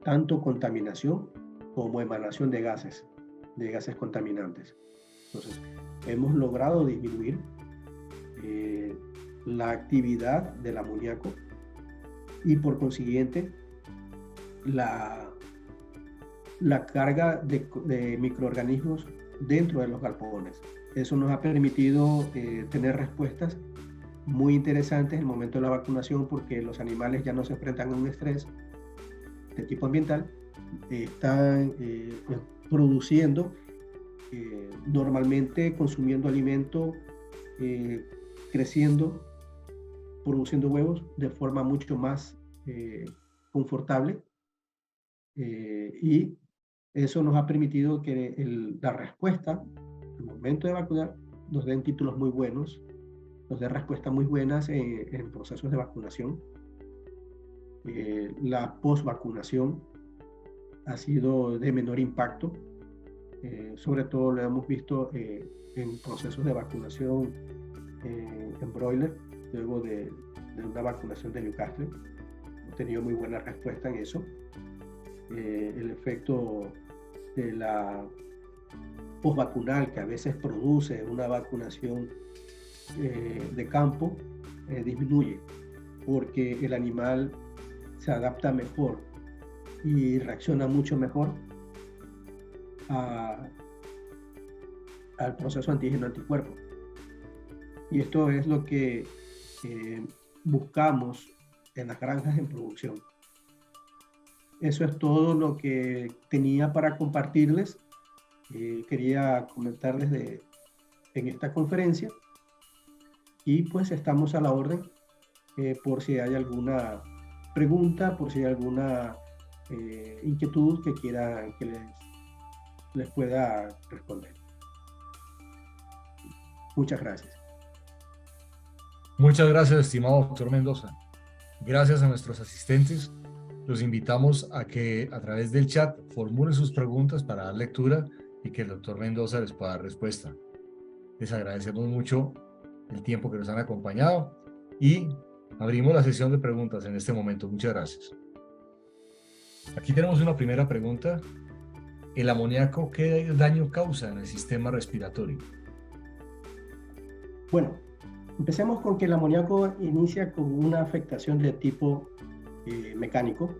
tanto contaminación como emanación de gases contaminantes. Entonces, hemos logrado disminuir la actividad del amoníaco y por consiguiente la carga de microorganismos dentro de los galpones. Eso nos ha permitido tener respuestas muy interesantes en el momento de la vacunación, porque los animales ya no se enfrentan a un estrés de tipo ambiental, están produciendo, normalmente consumiendo alimento, creciendo, produciendo huevos de forma mucho más confortable, y eso nos ha permitido que la respuesta al momento de vacunar nos den títulos muy buenos, nos den respuestas muy buenas en procesos de vacunación. La post-vacunación ha sido de menor impacto, sobre todo lo hemos visto en procesos de vacunación en broiler, luego de una vacunación de Newcastle. Hemos tenido muy buena respuesta en eso. El efecto de la postvacunal que a veces produce una vacunación de campo disminuye, porque el animal se adapta mejor y reacciona mucho mejor al proceso antígeno-anticuerpo. Y esto es lo que buscamos en las granjas en producción. Eso es todo lo que tenía para compartirles. Quería comentarles en esta conferencia, y pues estamos a la orden por si hay alguna pregunta, por si hay alguna inquietud que quieran que les pueda responder. Muchas gracias. Muchas gracias, estimado doctor Mendoza. Gracias a nuestros asistentes. Los invitamos a que a través del chat formulen sus preguntas para dar lectura y que el doctor Mendoza les pueda dar respuesta. Les agradecemos mucho el tiempo que nos han acompañado y abrimos la sesión de preguntas en este momento. Muchas gracias. Aquí tenemos una primera pregunta. ¿El amoníaco qué daño causa en el sistema respiratorio? Bueno, empecemos con que el amoníaco inicia con una afectación de tipo mecánico,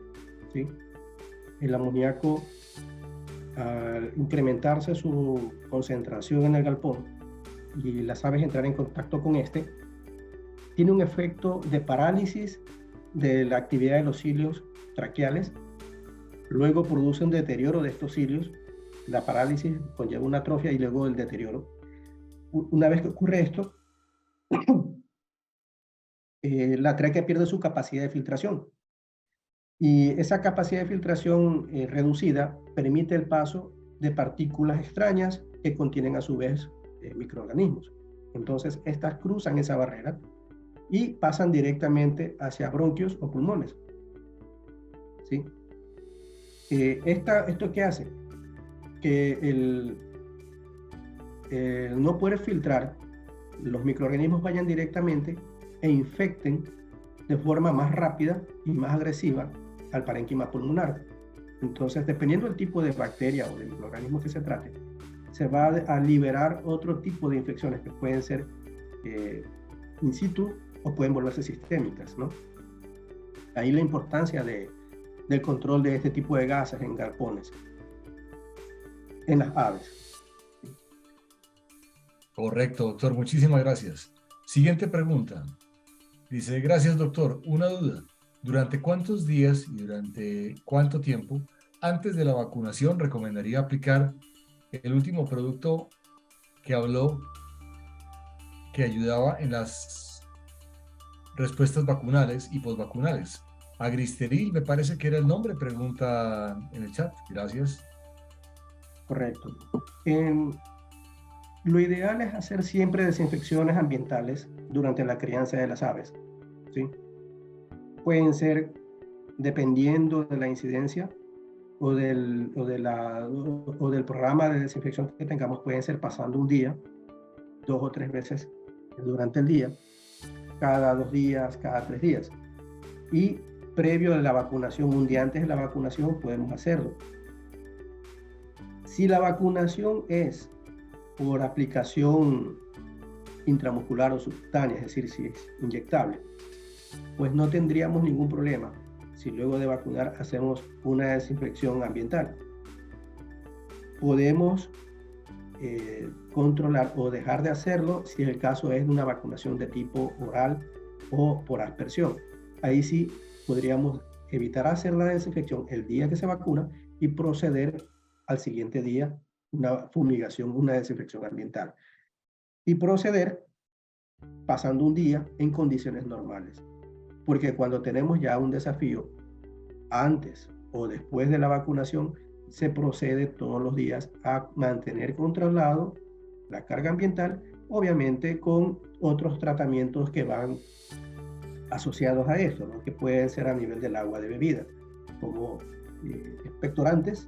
¿sí? El amoníaco, al incrementarse su concentración en el galpón y las aves entrar en contacto con este, tiene un efecto de parálisis de la actividad de los cilios traqueales. Luego produce un deterioro de estos cilios. La parálisis conlleva una atrofia y luego el deterioro. Una vez que ocurre esto, la tráquea pierde su capacidad de filtración. Y esa capacidad de filtración reducida permite el paso de partículas extrañas que contienen a su vez microorganismos. Entonces, estas cruzan esa barrera y pasan directamente hacia bronquios o pulmones. ¿Sí? ¿Esto qué hace? Que el no poder filtrar, los microorganismos vayan directamente e infecten de forma más rápida y más agresiva al parénquima pulmonar. Entonces, dependiendo del tipo de bacteria o de microorganismo que se trate, se va a liberar otro tipo de infecciones que pueden ser in situ o pueden volverse sistémicas, ¿no? Ahí la importancia del control de este tipo de gases en galpones, en las aves. Correcto, doctor. Muchísimas gracias. Siguiente pregunta. Dice, gracias, doctor. Una duda. ¿Durante cuántos días y durante cuánto tiempo antes de la vacunación recomendaría aplicar el último producto que habló que ayudaba en las respuestas vacunales y posvacunales? Agristeril, me parece que era el nombre, pregunta en el chat. Gracias. Correcto. Lo ideal es hacer siempre desinfecciones ambientales durante la crianza de las aves, ¿sí? Pueden ser, dependiendo de la incidencia o del programa de desinfección que tengamos, pueden ser pasando un día, 2 o 3 veces durante el día, cada 2 días, cada 3 días. Y previo a la vacunación, un día antes de la vacunación, podemos hacerlo. Si la vacunación es por aplicación intramuscular o subcutánea, es decir, si es inyectable, pues no tendríamos ningún problema si luego de vacunar hacemos una desinfección ambiental. Podemos controlar o dejar de hacerlo si el caso es de una vacunación de tipo oral o por aspersión. Ahí sí podríamos evitar hacer la desinfección el día que se vacuna y proceder al siguiente día una fumigación, una desinfección ambiental. Y proceder pasando un día en condiciones normales. Porque cuando tenemos ya un desafío antes o después de la vacunación, se procede todos los días a mantener controlado la carga ambiental, obviamente con otros tratamientos que van asociados a esto, ¿no? Que pueden ser a nivel del agua de bebida, como expectorantes,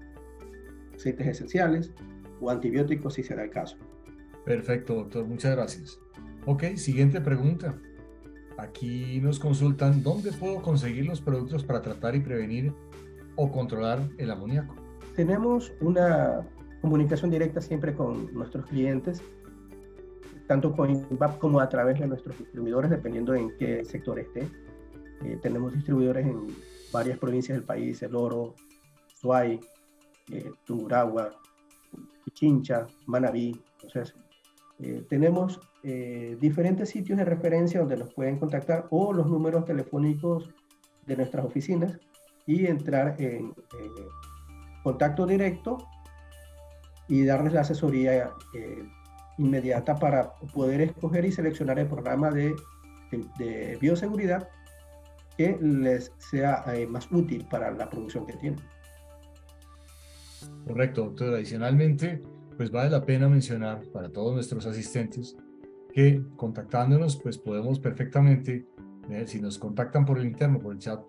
aceites esenciales o antibióticos si será el caso. Perfecto, doctor, muchas gracias. Ok, siguiente pregunta. Aquí nos consultan, ¿dónde puedo conseguir los productos para tratar y prevenir o controlar el amoníaco? Tenemos una comunicación directa siempre con nuestros clientes, tanto con INVAP como a través de nuestros distribuidores, dependiendo en qué sector esté. Tenemos distribuidores en varias provincias del país: El Oro, Suay, Tungurahua, Pichincha, Manabí. Entonces, tenemos diferentes sitios de referencia donde nos pueden contactar, o los números telefónicos de nuestras oficinas, y entrar en contacto directo y darles la asesoría inmediata para poder escoger y seleccionar el programa de bioseguridad que les sea más útil para la producción que tienen. Correcto, doctor. Adicionalmente, pues vale la pena mencionar para todos nuestros asistentes que contactándonos, pues podemos perfectamente, si nos contactan por el interno, por el chat,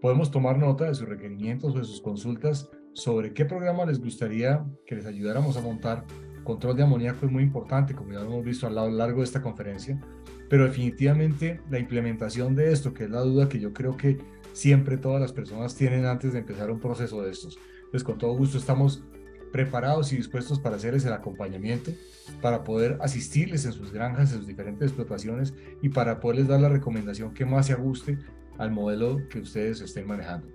podemos tomar nota de sus requerimientos o de sus consultas sobre qué programa les gustaría que les ayudáramos a montar. Control de amoníaco es muy importante, como ya lo hemos visto a lo largo de esta conferencia, pero definitivamente la implementación de esto, que es la duda que yo creo que siempre todas las personas tienen antes de empezar un proceso de estos. Pues con todo gusto estamos preparados y dispuestos para hacerles el acompañamiento, para poder asistirles en sus granjas, en sus diferentes explotaciones y para poderles dar la recomendación que más se ajuste al modelo que ustedes estén manejando.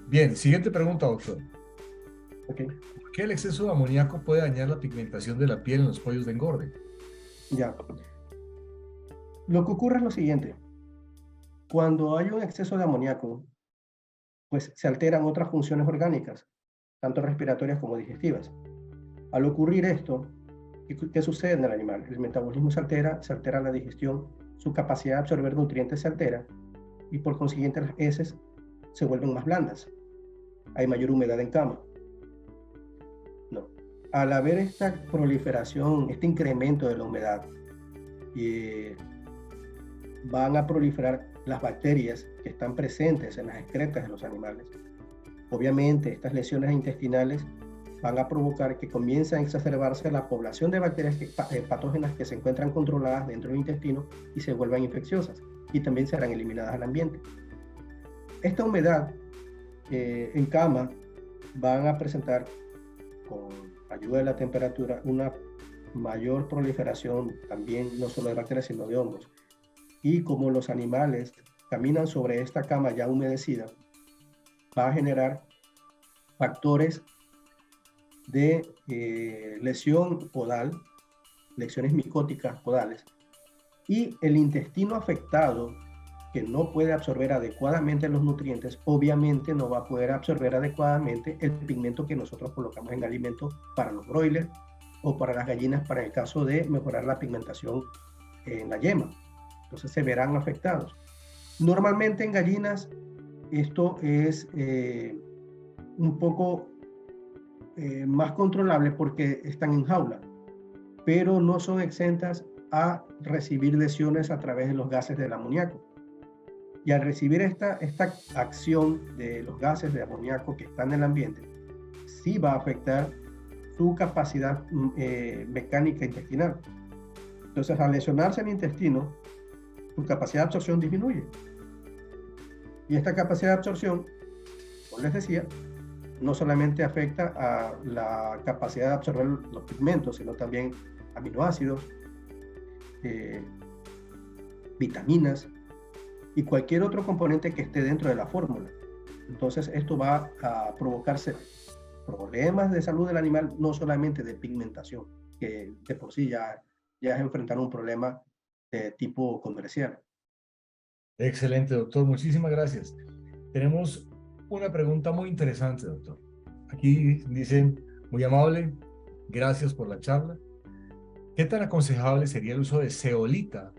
Bien, siguiente pregunta, doctor. Okay. ¿Por qué el exceso de amoníaco puede dañar la pigmentación de la piel en los pollos de engorde? Ya. Lo que ocurre es lo siguiente. Cuando hay un exceso de amoníaco, pues se alteran otras funciones orgánicas, tanto respiratorias como digestivas. Al ocurrir esto, ¿qué sucede en el animal? El metabolismo se altera la digestión, su capacidad de absorber nutrientes se altera, y por consiguiente las heces se vuelven más blandas. Hay mayor humedad en cama. No. Al haber esta proliferación, este incremento de la humedad, van a proliferar las bacterias que están presentes en las excretas de los animales. Obviamente, estas lesiones intestinales van a provocar que comience a exacerbarse la población de bacterias patógenas que se encuentran controladas dentro del intestino y se vuelvan infecciosas, y también serán eliminadas al ambiente. Esta humedad en cama van a presentar, con ayuda de la temperatura, una mayor proliferación también no solo de bacterias sino de hongos. Y como los animales caminan sobre esta cama ya humedecida, va a generar factores de lesión podal, lesiones micóticas podales, y el intestino afectado, que no puede absorber adecuadamente los nutrientes, obviamente no va a poder absorber adecuadamente el pigmento que nosotros colocamos en alimento para los broilers o para las gallinas, para el caso de mejorar la pigmentación en la yema. Entonces se verán afectados. Normalmente en gallinas esto es un poco más controlable porque están en jaula, pero no son exentas a recibir lesiones a través de los gases del amoníaco. Y al recibir esta acción de los gases de amoníaco que están en el ambiente, sí va a afectar su capacidad mecánica intestinal. Entonces, al lesionarse el intestino, su capacidad de absorción disminuye. Y esta capacidad de absorción, como les decía, no solamente afecta a la capacidad de absorber los pigmentos, sino también aminoácidos, vitaminas y cualquier otro componente que esté dentro de la fórmula. Entonces, esto va a provocarse problemas de salud del animal, no solamente de pigmentación, que de por sí ya es enfrentar un problema de tipo comercial. Excelente, doctor. Muchísimas gracias. Tenemos una pregunta muy interesante, doctor. Aquí dicen, muy amable, gracias por la charla. ¿Qué tan aconsejable sería el uso de zeolita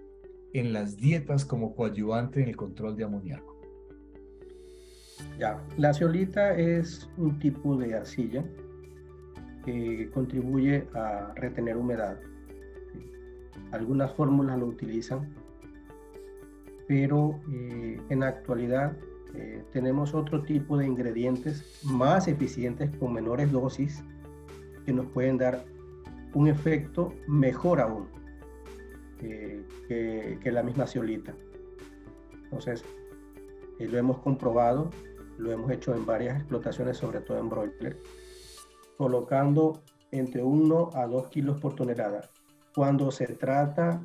en las dietas como coadyuvante en el control de amoníaco? Ya, la zeolita es un tipo de arcilla que contribuye a retener humedad. Algunas fórmulas lo utilizan, pero en la actualidad tenemos otro tipo de ingredientes más eficientes con menores dosis que nos pueden dar un efecto mejor aún que la misma zeolita. Entonces, lo hemos comprobado, lo hemos hecho en varias explotaciones, sobre todo en broiler, colocando entre 1 a 2 kilos por tonelada. Cuando se trata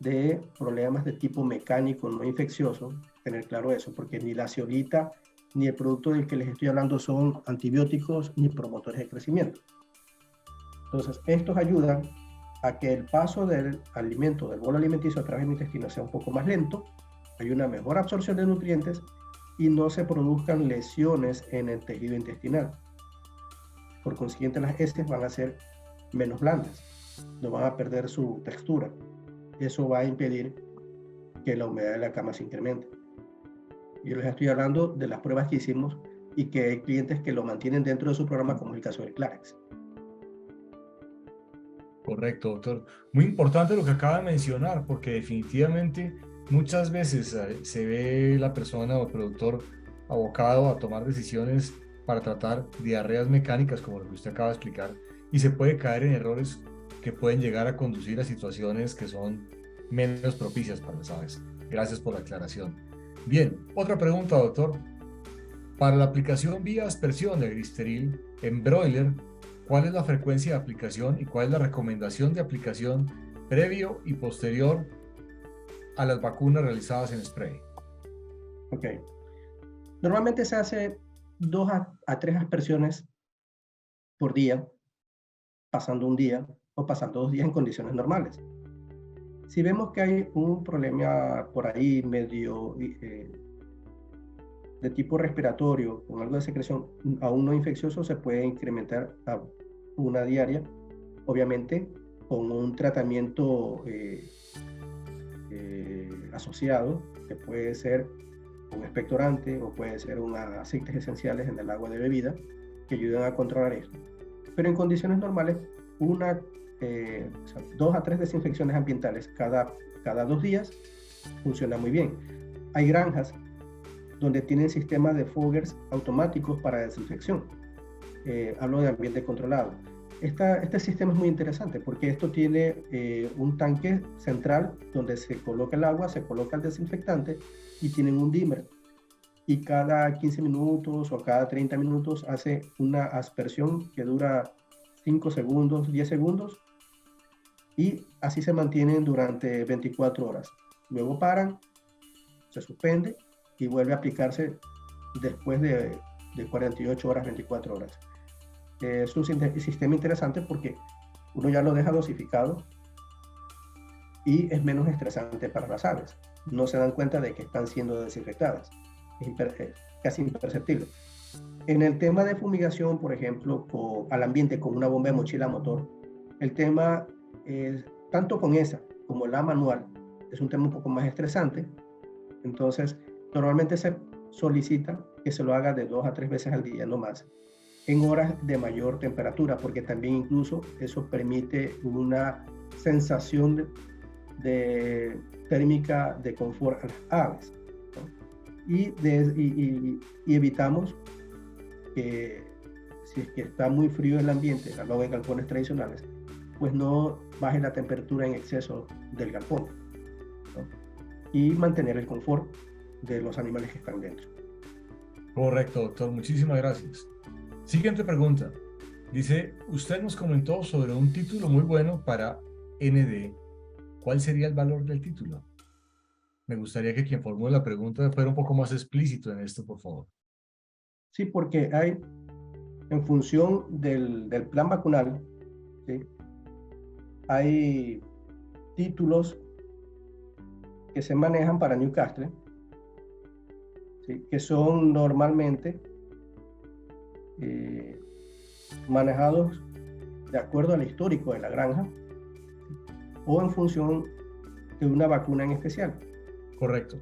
de problemas de tipo mecánico no infeccioso, tener claro eso, porque ni la zeolita ni el producto del que les estoy hablando son antibióticos ni promotores de crecimiento. Entonces, estos ayudan a que el paso del alimento, del bolo alimenticio a través del intestino sea un poco más lento, hay una mejor absorción de nutrientes y no se produzcan lesiones en el tejido intestinal. Por consiguiente, las heces van a ser menos blandas, no van a perder su textura. Eso va a impedir que la humedad de la cama se incremente. Yo les estoy hablando de las pruebas que hicimos y que hay clientes que lo mantienen dentro de su programa, como es el caso del Clarex. Correcto, doctor. Muy importante lo que acaba de mencionar, porque definitivamente muchas veces se ve la persona o el productor abocado a tomar decisiones para tratar diarreas mecánicas, como lo que usted acaba de explicar, y se puede caer en errores que pueden llegar a conducir a situaciones que son menos propicias para las aves. Gracias por la aclaración. Bien, otra pregunta, doctor. Para la aplicación vía aspersión de Gristeril en broiler, ¿cuál es la frecuencia de aplicación y cuál es la recomendación de aplicación previo y posterior a las vacunas realizadas en spray? Ok. Normalmente se hace 2 a 3 aspersiones por día, pasando un día o pasando 2 días en condiciones normales. Si vemos que hay un problema por ahí medio de tipo respiratorio, con algo de secreción aún no infeccioso, se puede incrementar a una diaria, obviamente con un tratamiento asociado, que puede ser un expectorante o puede ser aceites esenciales en el agua de bebida que ayudan a controlar esto. Pero en condiciones normales, 2 a 3 desinfecciones ambientales cada 2 días funciona muy bien. Hay granjas donde tienen sistemas de foggers automáticos para desinfección. Hablo de ambiente controlado. Este sistema es muy interesante porque esto tiene un tanque central donde se coloca el agua, se coloca el desinfectante y tienen un dimmer. Y cada 15 minutos o cada 30 minutos hace una aspersión que dura 5 segundos, 10 segundos y así se mantienen durante 24 horas. Luego paran, se suspende y vuelve a aplicarse después de 48 horas, 24 horas. Es un sistema interesante porque uno ya lo deja dosificado y es menos estresante para las aves. No se dan cuenta de que están siendo desinfectadas. Es casi imperceptible. En el tema de fumigación, por ejemplo, al ambiente con una bomba de mochila motor, el tema, tanto con esa como la manual, es un tema un poco más estresante. Entonces, normalmente se solicita que se lo haga de 2 a 3 veces al día, no más, en horas de mayor temperatura, porque también incluso eso permite una sensación de térmica de confort a las aves, ¿no? Y evitamos que si es que está muy frío el ambiente, hablando de galpones tradicionales, pues no baje la temperatura en exceso del galpón, ¿no? Y mantener el confort de los animales que están dentro. Correcto, doctor. Muchísimas gracias. Siguiente pregunta. Dice, usted nos comentó sobre un título muy bueno para ND ¿cuál sería el valor del título? Me gustaría que quien formule la pregunta fuera un poco más explícito en esto, por favor. Sí, porque hay, en función del plan vacunal, ¿sí? Hay títulos que se manejan para Newcastle, ¿sí? Que son normalmente manejados de acuerdo al histórico de la granja o en función de una vacuna en especial. Correcto.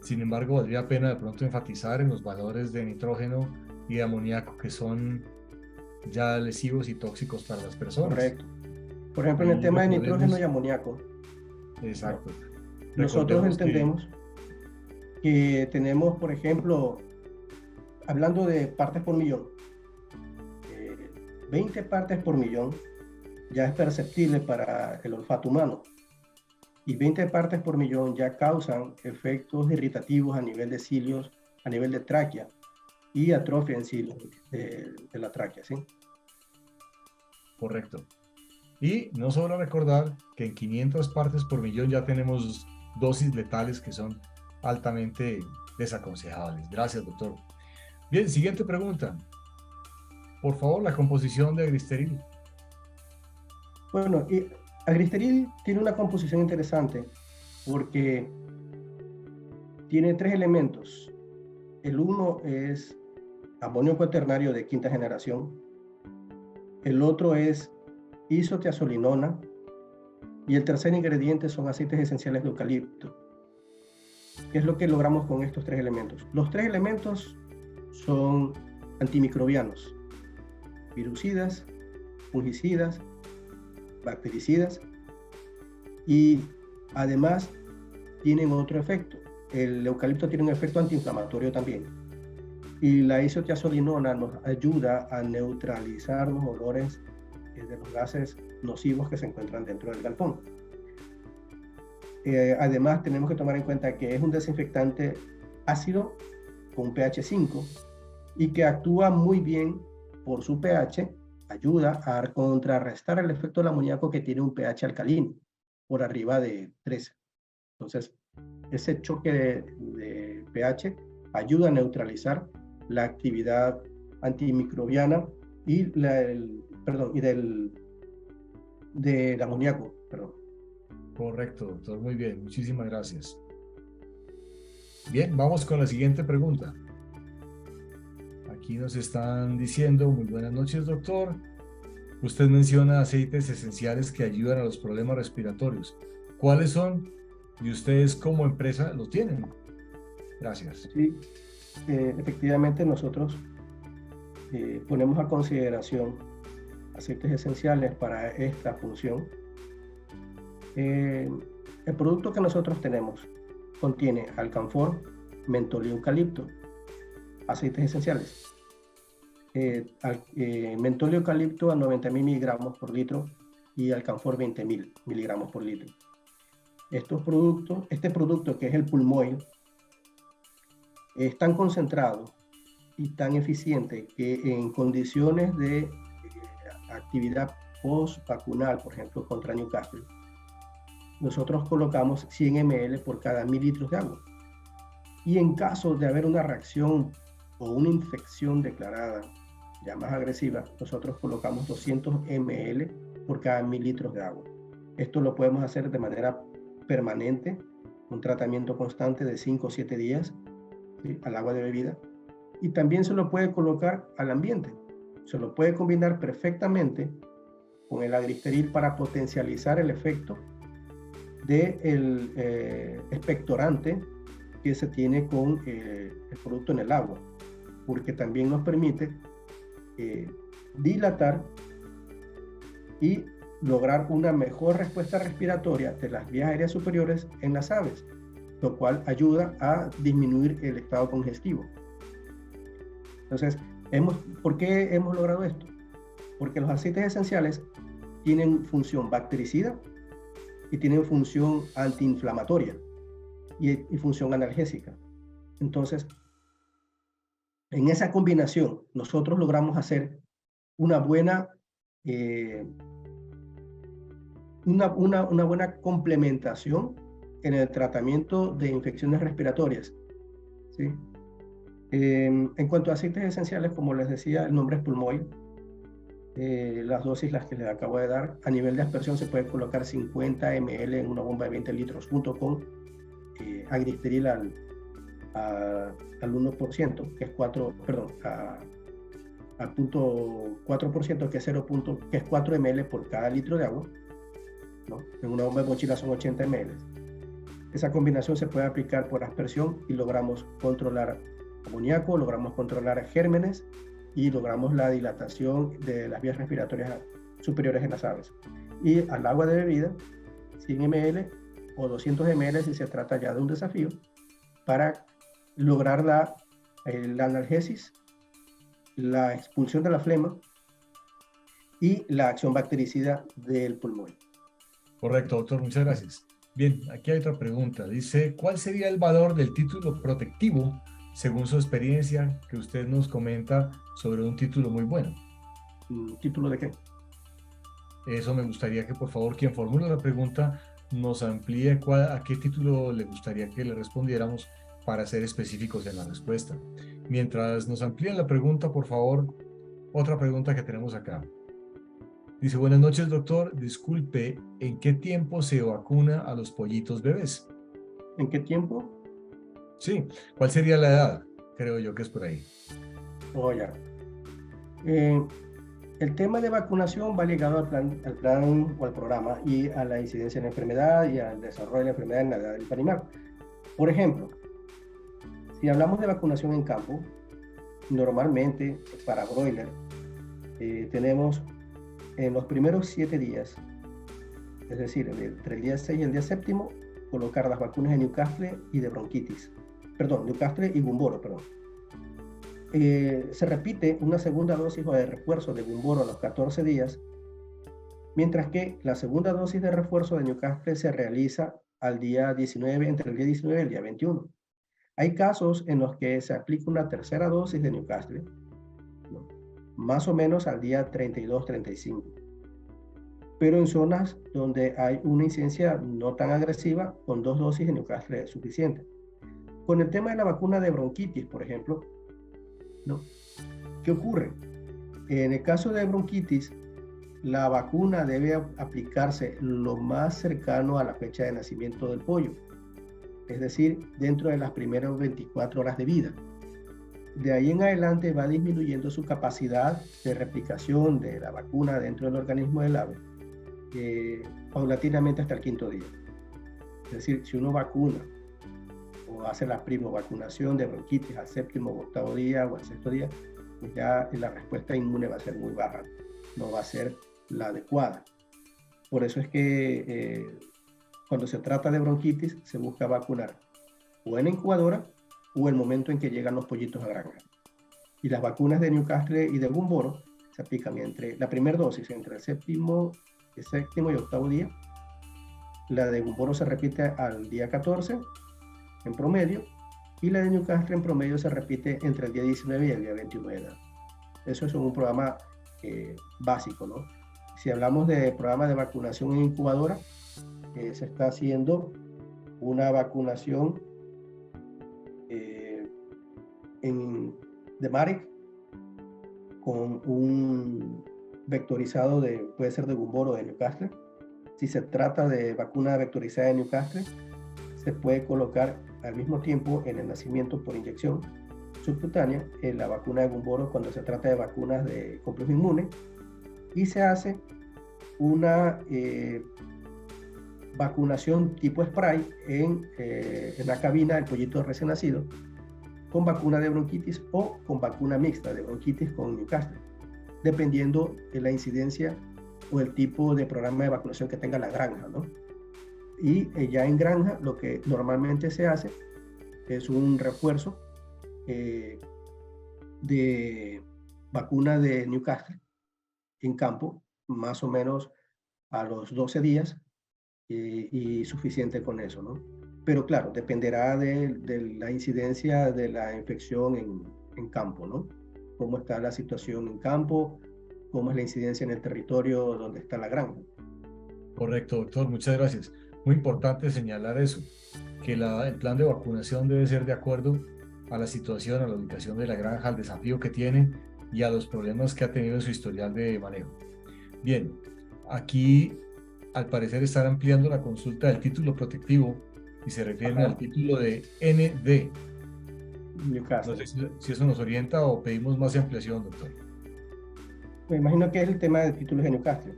Sin embargo, valdría pena de pronto enfatizar en los valores de nitrógeno y de amoníaco que son ya lesivos y tóxicos para las personas. Correcto. Por ejemplo, en el Ahí tema de nitrógeno recordemos, y amoníaco, exacto, nosotros recordemos que, entendemos que tenemos, por ejemplo, hablando de partes por millón, 20 partes por millón ya es perceptible para el olfato humano y 20 partes por millón ya causan efectos irritativos a nivel de cilios, a nivel de tráquea y atrofia en sí de la tráquea, ¿sí? correcto. Y no sobra recordar que en 500 partes por millón ya tenemos dosis letales que son altamente desaconsejables. Gracias, doctor. Bien, siguiente pregunta. Por favor, la composición de Agristeril. Bueno, y Agristeril tiene una composición interesante porque tiene 3 elementos. El uno es amonio cuaternario de quinta generación, el otro es isotiazolinona y el tercer ingrediente son aceites esenciales de eucalipto. ¿Qué es lo que logramos con estos 3 elementos? Los 3 elementos son antimicrobianos, virucidas, fungicidas, bactericidas y además tienen otro efecto. El eucalipto tiene un efecto antiinflamatorio también. Y la isotiazolinona nos ayuda a neutralizar los olores de los gases nocivos que se encuentran dentro del galpón. Además, tenemos que tomar en cuenta que es un desinfectante ácido con pH 5 y que actúa muy bien por su pH, ayuda a contrarrestar el efecto del amoníaco que tiene un pH alcalino por arriba de 13. Entonces, ese choque de pH ayuda a neutralizar la actividad antimicrobiana y del amoníaco. Perdón. Correcto, doctor. Muy bien. Muchísimas gracias. Bien, vamos con la siguiente pregunta. Aquí nos están diciendo, muy buenas noches, doctor. Usted menciona aceites esenciales que ayudan a los problemas respiratorios. ¿Cuáles son? Y ustedes como empresa los tienen. Gracias. Sí, efectivamente nosotros ponemos a consideración aceites esenciales para esta función. El producto que nosotros tenemos contiene alcanfor, mentol y eucalipto, aceites esenciales. Mentol y eucalipto a 90.000 miligramos por litro y alcanfor 20.000 miligramos por litro. Este producto que es el Pulmoil, es tan concentrado y tan eficiente que en condiciones de actividad post-vacunal, por ejemplo, contra Newcastle, nosotros colocamos 100 ml por cada 1.000 litros de agua. Y en caso de haber una reacción o una infección declarada ya más agresiva, nosotros colocamos 200 ml por cada 1.000 litros de agua. Esto lo podemos hacer de manera permanente, un tratamiento constante de 5 o 7 días, ¿sí?, al agua de bebida. Y también se lo puede colocar al ambiente. Se lo puede combinar perfectamente con el Agristeril para potencializar el efecto del expectorante que se tiene con el producto en el agua, porque también nos permite dilatar y lograr una mejor respuesta respiratoria de las vías aéreas superiores en las aves, lo cual ayuda a disminuir el estado congestivo. Entonces, ¿por qué hemos logrado esto? Porque los aceites esenciales tienen función bactericida y tienen función antiinflamatoria y función analgésica. Entonces, en esa combinación, nosotros logramos hacer una buena una buena complementación en el tratamiento de infecciones respiratorias, ¿sí? En cuanto a aceites esenciales, como les decía, el nombre es Pulmoil. Las dosis, las que les acabo de dar, a nivel de aspersión se puede colocar 50 ml en una bomba de 20 litros junto con agristeril al 1%, que es 4, perdón, al 0.4%, que es 0, que es 4 ml por cada litro de agua, ¿no? En una bomba de mochila son 80 ml. Esa combinación se puede aplicar por aspersión y logramos controlar amoníaco, logramos controlar gérmenes y logramos la dilatación de las vías respiratorias superiores en las aves. Y al agua de bebida, 100 ml o 200 ml si se trata ya de un desafío, para lograr la analgesis, la expulsión de la flema y la acción bactericida del pulmón. Correcto, doctor, muchas gracias. Bien, aquí hay otra pregunta. Dice, ¿cuál sería el valor del título protectivo según su experiencia que usted nos comenta sobre un título muy bueno? ¿Título de qué? Eso me gustaría que por favor quien formule la pregunta nos amplíe a qué título le gustaría que le respondiéramos para ser específicos en la respuesta. Mientras nos amplíen la pregunta, por favor, otra pregunta que tenemos acá. Dice, buenas noches, doctor. Disculpe, ¿en qué tiempo se vacuna a los pollitos bebés? ¿En qué tiempo? Sí, ¿cuál sería la edad? Creo yo que es por ahí. Oh, ya. El tema de vacunación va ligado al plan o al programa y a la incidencia de la enfermedad y al desarrollo de la enfermedad en la edad del animal. Por ejemplo, si hablamos de vacunación en campo, normalmente para broiler tenemos en los primeros 7 días, es decir, entre el día 6 y el día 7, colocar las vacunas de Newcastle y de bronquitis. Perdón, Newcastle y Gumboro, perdón. Se repite una segunda dosis o de refuerzo de Gumboro a los 14 días, mientras que la segunda dosis de refuerzo de Newcastle se realiza al día 19, entre el día 19 y el día 21. Hay casos en los que se aplica una tercera dosis de Newcastle, ¿no?, más o menos al día 32-35. Pero en zonas donde hay una incidencia no tan agresiva, con 2 dosis de Newcastle es suficiente. Con el tema de la vacuna de bronquitis, por ejemplo, ¿no?, ¿qué ocurre? En el caso de bronquitis, la vacuna debe aplicarse lo más cercano a la fecha de nacimiento del pollo, es decir, dentro de las primeras 24 horas de vida. De ahí en adelante va disminuyendo su capacidad de replicación de la vacuna dentro del organismo del ave, paulatinamente hasta el 5.º día. Es decir, si uno vacuna o hace la primovacunación de bronquitis al 7.º o 8.º día o al 6.º día, pues ya la respuesta inmune va a ser muy baja, no va a ser la adecuada. Por eso es que cuando se trata de bronquitis se busca vacunar o en la incubadora o el momento en que llegan los pollitos a granja. Y las vacunas de Newcastle y de Gumboro se aplican entre la primera dosis entre el 7.º y 8.º día. La de Gumboro se repite al día 14 en promedio, y la de Newcastle en promedio se repite entre el día 19 y el día 21 de edad. Eso es un programa básico, ¿no? Si hablamos de programa de vacunación en incubadora, se está haciendo una vacunación de Marek con un vectorizado puede ser de Gumboro o de Newcastle. Si se trata de vacuna vectorizada de Newcastle, se puede colocar al mismo tiempo en el nacimiento por inyección subcutánea en la vacuna de Gumboro cuando se trata de vacunas de complejo inmune, y se hace una vacunación tipo spray en la cabina del pollito recién nacido con vacuna de bronquitis o con vacuna mixta de bronquitis con Newcastle, dependiendo de la incidencia o el tipo de programa de vacunación que tenga la granja, ¿no? Y ya en granja lo que normalmente se hace es un refuerzo de vacuna de Newcastle en campo, más o menos a los 12 días, y suficiente con eso, ¿no? Pero claro, dependerá de la incidencia de la infección en campo, ¿no? Cómo está la situación en campo, cómo es la incidencia en el territorio donde está la granja. Correcto, doctor, muchas gracias. Muy importante señalar eso, que el plan de vacunación debe ser de acuerdo a la situación, a la ubicación de la granja, al desafío que tiene y a los problemas que ha tenido en su historial de manejo. Bien, aquí al parecer están ampliando la consulta del título protectivo y se refieren Ajá, al título de ND. No Newcastle. sé si eso nos orienta o pedimos más ampliación, doctor. Me imagino que es el tema de títulos de Newcastle.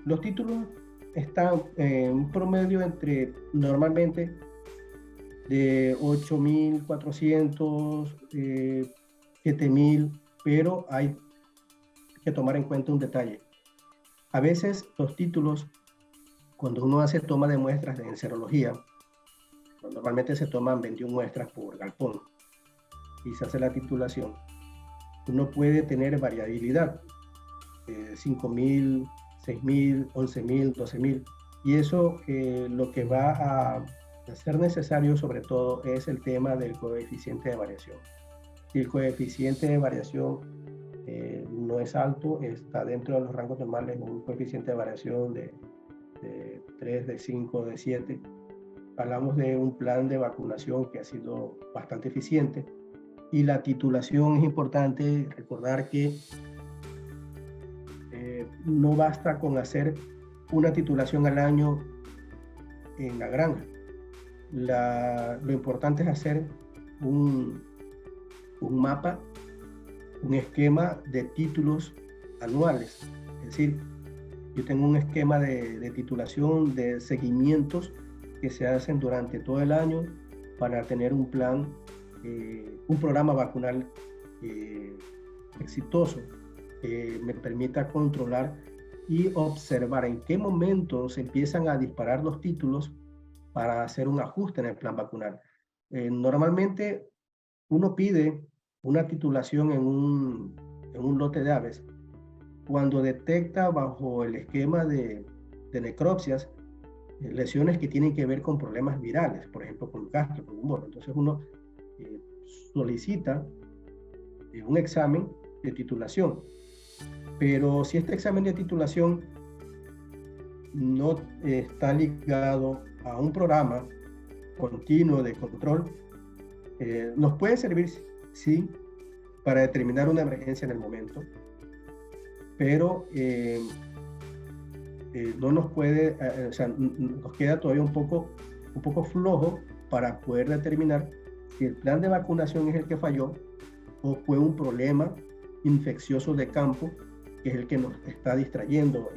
Los títulos están en un promedio entre normalmente de 8.400, 7.000, pero hay que tomar en cuenta un detalle. A veces los títulos, cuando uno hace toma de muestras en serología, normalmente se toman 21 muestras por galpón y se hace la titulación. Uno puede tener variabilidad, 5.000, 6.000, 11.000, 12.000, y eso lo que va a ser necesario sobre todo es el tema del coeficiente de variación. Si el coeficiente de variación no es alto, está dentro de los rangos normales, un coeficiente de variación de 3, de 5, de 7. Hablamos de un plan de vacunación que ha sido bastante eficiente, y la titulación es importante recordar que no basta con hacer una titulación al año en la granja. Lo importante es hacer un mapa, un esquema de títulos anuales. Es decir, yo tengo un esquema de titulación, de seguimientos que se hacen durante todo el año para tener un plan, un programa vacunal exitoso que me permita controlar y observar en qué momento se empiezan a disparar los títulos para hacer un ajuste en el plan vacunal. Normalmente uno pide una titulación en un lote de aves cuando detecta bajo el esquema de necropsias lesiones que tienen que ver con problemas virales, por ejemplo con gastro, con humor. Entonces uno solicita un examen de titulación. Pero si este examen de titulación no está ligado a un programa continuo de control, nos puede servir, sí, para determinar una emergencia en el momento, pero no nos puede, o sea, nos queda todavía un poco flojo para poder determinar si el plan de vacunación es el que falló o fue un problema infeccioso de campo que es el que nos está distrayendo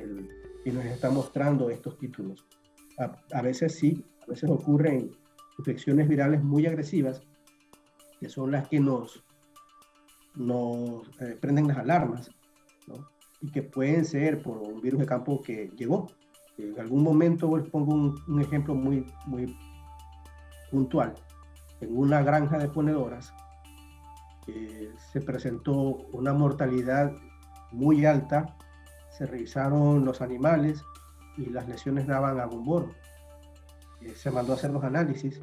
y nos está mostrando estos títulos. A veces sí, a veces ocurren infecciones virales muy agresivas, que son las que nos prenden las alarmas, ¿no? Y que pueden ser por un virus de campo que llegó. En algún momento, les pongo un ejemplo muy puntual. En una granja de ponedoras se presentó una mortalidad muy alta, se revisaron los animales y las lesiones daban a gumboro. Se mandó a hacer los análisis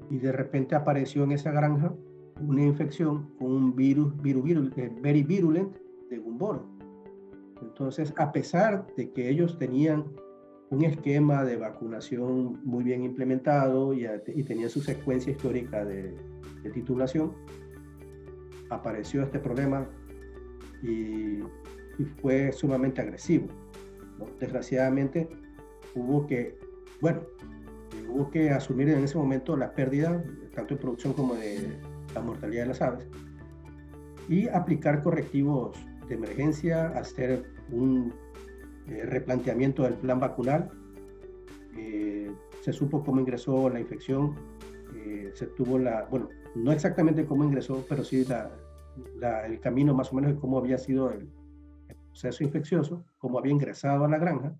y de repente apareció en esa granja una infección con un virus very virulent de gumboro. Entonces, a pesar de que ellos tenían un esquema de vacunación muy bien implementado y tenían su secuencia histórica de titulación, apareció este problema y fue sumamente agresivo, ¿no? Desgraciadamente hubo que asumir en ese momento la pérdida, tanto de producción como de la mortalidad de las aves, y aplicar correctivos de emergencia, hacer un replanteamiento del plan vacunal. Se supo cómo ingresó la infección, se tuvo no exactamente cómo ingresó, pero sí el camino más o menos de cómo había sido el proceso infeccioso, cómo había ingresado a la granja.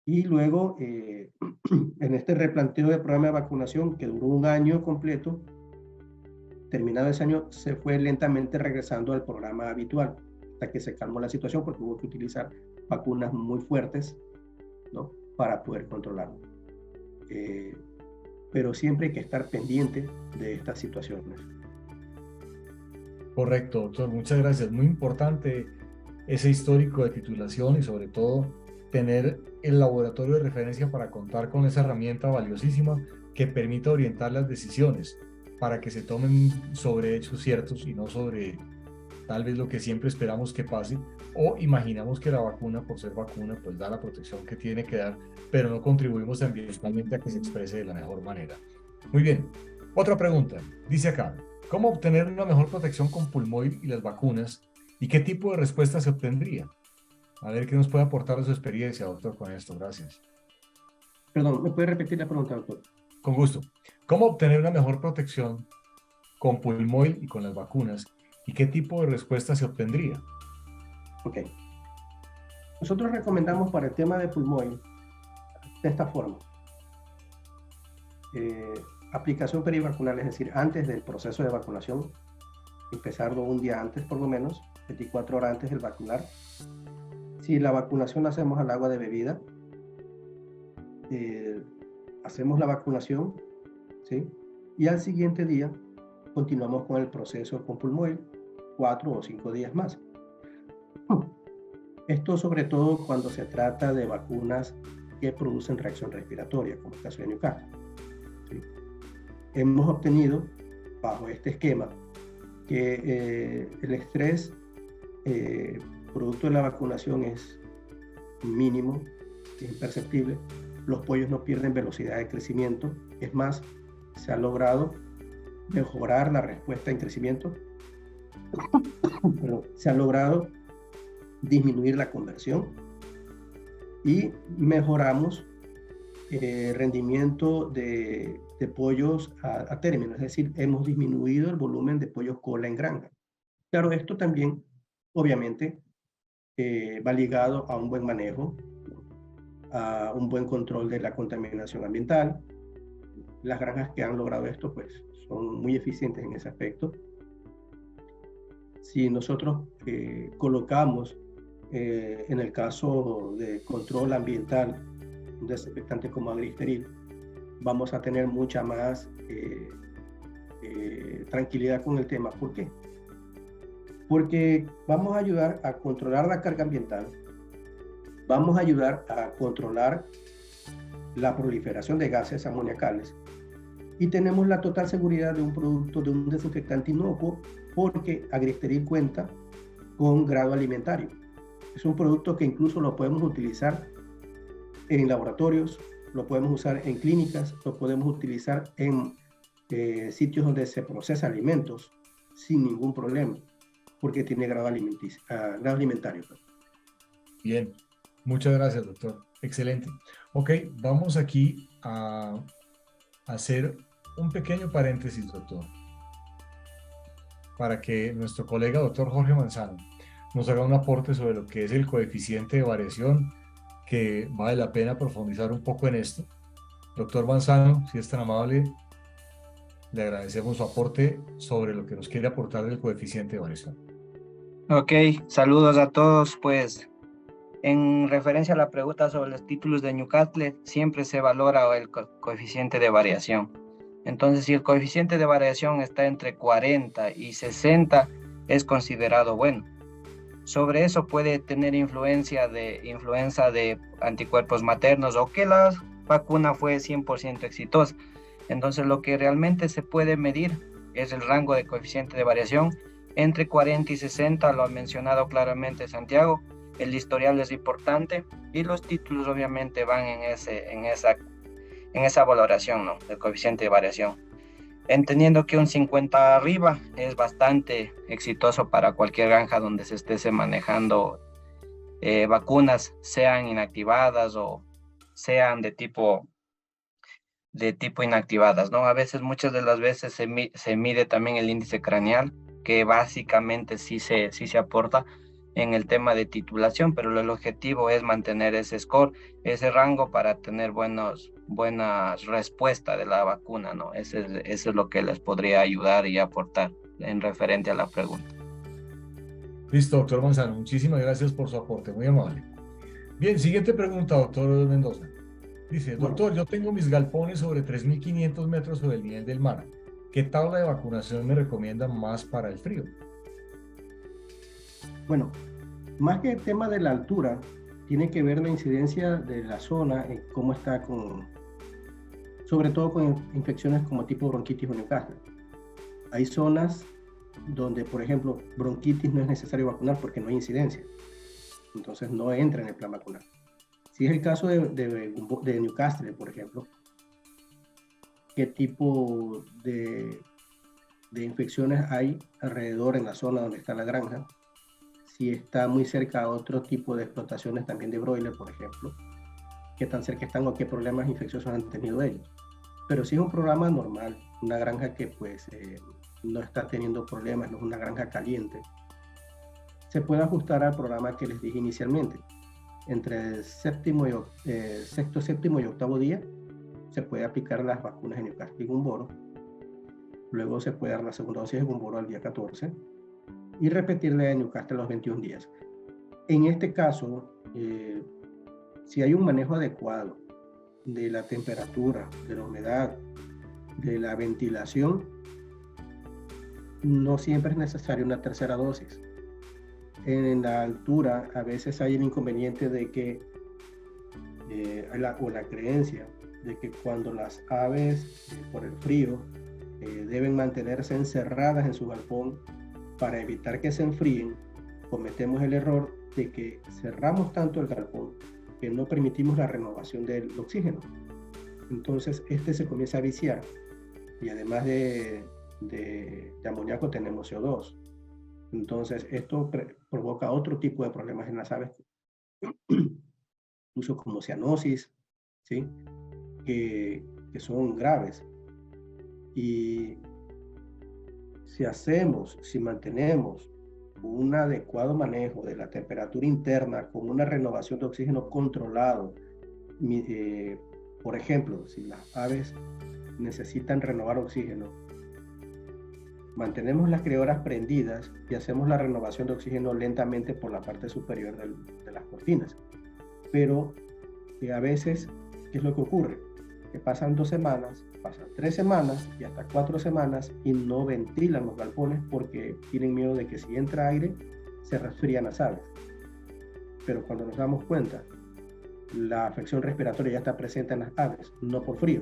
Y luego, en este replanteo del programa de vacunación, que duró un año completo, terminado ese año, se fue lentamente regresando al programa habitual, hasta que se calmó la situación, porque hubo que utilizar vacunas muy fuertes, ¿no?, para poder controlarlo. Pero siempre hay que estar pendiente de estas situaciones. Correcto, doctor, muchas gracias. Muy importante ese histórico de titulación y sobre todo tener el laboratorio de referencia para contar con esa herramienta valiosísima que permita orientar las decisiones para que se tomen sobre hechos ciertos y no sobre tal vez lo que siempre esperamos que pase o imaginamos que la vacuna, por ser vacuna, pues da la protección que tiene que dar, pero no contribuimos ambientalmente a que se exprese de la mejor manera. Muy bien, otra pregunta. Dice acá, ¿cómo obtener una mejor protección con pulmoil y las vacunas y qué tipo de respuesta se obtendría? A ver qué nos puede aportar de su experiencia, doctor, con esto. Gracias. Perdón, ¿me puede repetir la pregunta, doctor? Con gusto. ¿Cómo obtener una mejor protección con pulmoil y con las vacunas y qué tipo de respuesta se obtendría? Ok. Nosotros recomendamos para el tema de pulmoil de esta forma. Aplicación perivacunal, es decir, antes del proceso de vacunación, empezarlo un día antes por lo menos, 24 horas antes del vacunar. Si la vacunación la hacemos al agua de bebida, hacemos la vacunación, ¿sí? Y al siguiente día continuamos con el proceso con pulmoil, 4 o 5 días más. Esto sobre todo cuando se trata de vacunas que producen reacción respiratoria, como el caso de Newcastle. ¿Sí? Hemos obtenido, bajo este esquema, que el estrés producto de la vacunación es mínimo, es imperceptible. Los pollos no pierden velocidad de crecimiento. Es más, se ha logrado mejorar la respuesta en crecimiento. Pero se ha logrado disminuir la conversión y mejoramos rendimiento de pollos a término, es decir, hemos disminuido el volumen de pollos cola en granja. Claro, esto también, obviamente, va ligado a un buen manejo, a un buen control de la contaminación ambiental. Las granjas que han logrado esto, pues, son muy eficientes en ese aspecto. Si nosotros colocamos, en el caso de control ambiental, un desinfectante como Agristeril, vamos a tener mucha más tranquilidad con el tema. ¿Por qué? Porque vamos a ayudar a controlar la carga ambiental, vamos a ayudar a controlar la proliferación de gases amoniacales y tenemos la total seguridad de un producto, de un desinfectante inocuo, porque Agristeril cuenta con grado alimentario. Es un producto que incluso lo podemos utilizar en laboratorios, lo podemos usar en clínicas, lo podemos utilizar en sitios donde se procesa alimentos sin ningún problema, porque tiene grado alimentario. Bien, muchas gracias, doctor. Excelente. Ok, vamos aquí a hacer un pequeño paréntesis, doctor, para que nuestro colega doctor Jorge Manzano nos haga un aporte sobre lo que es el coeficiente de variación, que vale la pena profundizar un poco en esto. Doctor Manzano, si es tan amable, le agradecemos su aporte sobre lo que nos quiere aportar del coeficiente de variación. Ok, saludos a todos. Pues en referencia a la pregunta sobre los títulos de Newcastle, siempre se valora el coeficiente de variación. Entonces, si el coeficiente de variación está entre 40 y 60, es considerado bueno. Sobre eso puede tener influencia de anticuerpos maternos o que la vacuna fue 100% exitosa. Entonces, lo que realmente se puede medir es el rango de coeficiente de variación entre 40 y 60, lo ha mencionado claramente Santiago. El historial es importante y los títulos obviamente van en esa valoración, ¿no?, del coeficiente de variación. Entendiendo que un 50 arriba es bastante exitoso para cualquier granja donde se esté manejando vacunas, sean inactivadas o sean de tipo inactivadas, ¿no? A veces, muchas de las veces se mide también el índice craneal, que básicamente sí se aporta en el tema de titulación, pero el objetivo es mantener ese score, ese rango para tener buenas respuestas de la vacuna, ¿no? Eso es lo que les podría ayudar y aportar en referente a la pregunta. Listo, doctor Manzano, muchísimas gracias por su aporte, muy amable. Bien, siguiente pregunta, doctor Mendoza. Dice, doctor, yo tengo mis galpones sobre 3.500 metros sobre el nivel del mar. ¿Qué tabla de vacunación me recomienda más para el frío? Bueno, Más que el tema de la altura, tiene que ver la incidencia de la zona, en cómo está sobre todo con infecciones como tipo bronquitis o Newcastle. Hay zonas donde, por ejemplo, bronquitis no es necesario vacunar porque no hay incidencia. Entonces no entra en el plan vacunal. Si es el caso de Newcastle, por ejemplo, ¿qué tipo de infecciones hay alrededor en la zona donde está la granja? Si está muy cerca a otro tipo de explotaciones también de broiler, por ejemplo, qué tan cerca están o qué problemas infecciosos han tenido ellos. Pero si es un programa normal, una granja que pues no está teniendo problemas, no es una granja caliente, se puede ajustar al programa que les dije inicialmente. Entre el sexto, séptimo y octavo día se puede aplicar las vacunas de Newcastle y Gumboro. Luego se puede dar la segunda dosis de Gumboro al día 14 y repetirle de Newcastle a los 21 días. En este caso, si hay un manejo adecuado de la temperatura, de la humedad, de la ventilación, no siempre es necesaria una tercera dosis. En la altura a veces hay el inconveniente de que, o la creencia de que cuando las aves, por el frío, deben mantenerse encerradas en su galpón para evitar que se enfríen, cometemos el error de que cerramos tanto el galpón que no permitimos la renovación del oxígeno. Entonces este se comienza a viciar y además de amoníaco tenemos CO2. Entonces esto provoca otro tipo de problemas en las aves, incluso como cianosis, ¿sí? que son graves. Y si mantenemos un adecuado manejo de la temperatura interna con una renovación de oxígeno controlado, por ejemplo, si las aves necesitan renovar oxígeno, mantenemos las criadoras prendidas y hacemos la renovación de oxígeno lentamente por la parte superior de las cortinas. Pero a veces, ¿qué es lo que ocurre? Que pasan 2 semanas, pasan 3 semanas y hasta 4 semanas y no ventilan los galpones porque tienen miedo de que si entra aire se resfrían las aves. Pero cuando nos damos cuenta, la afección respiratoria ya está presente en las aves, no por frío,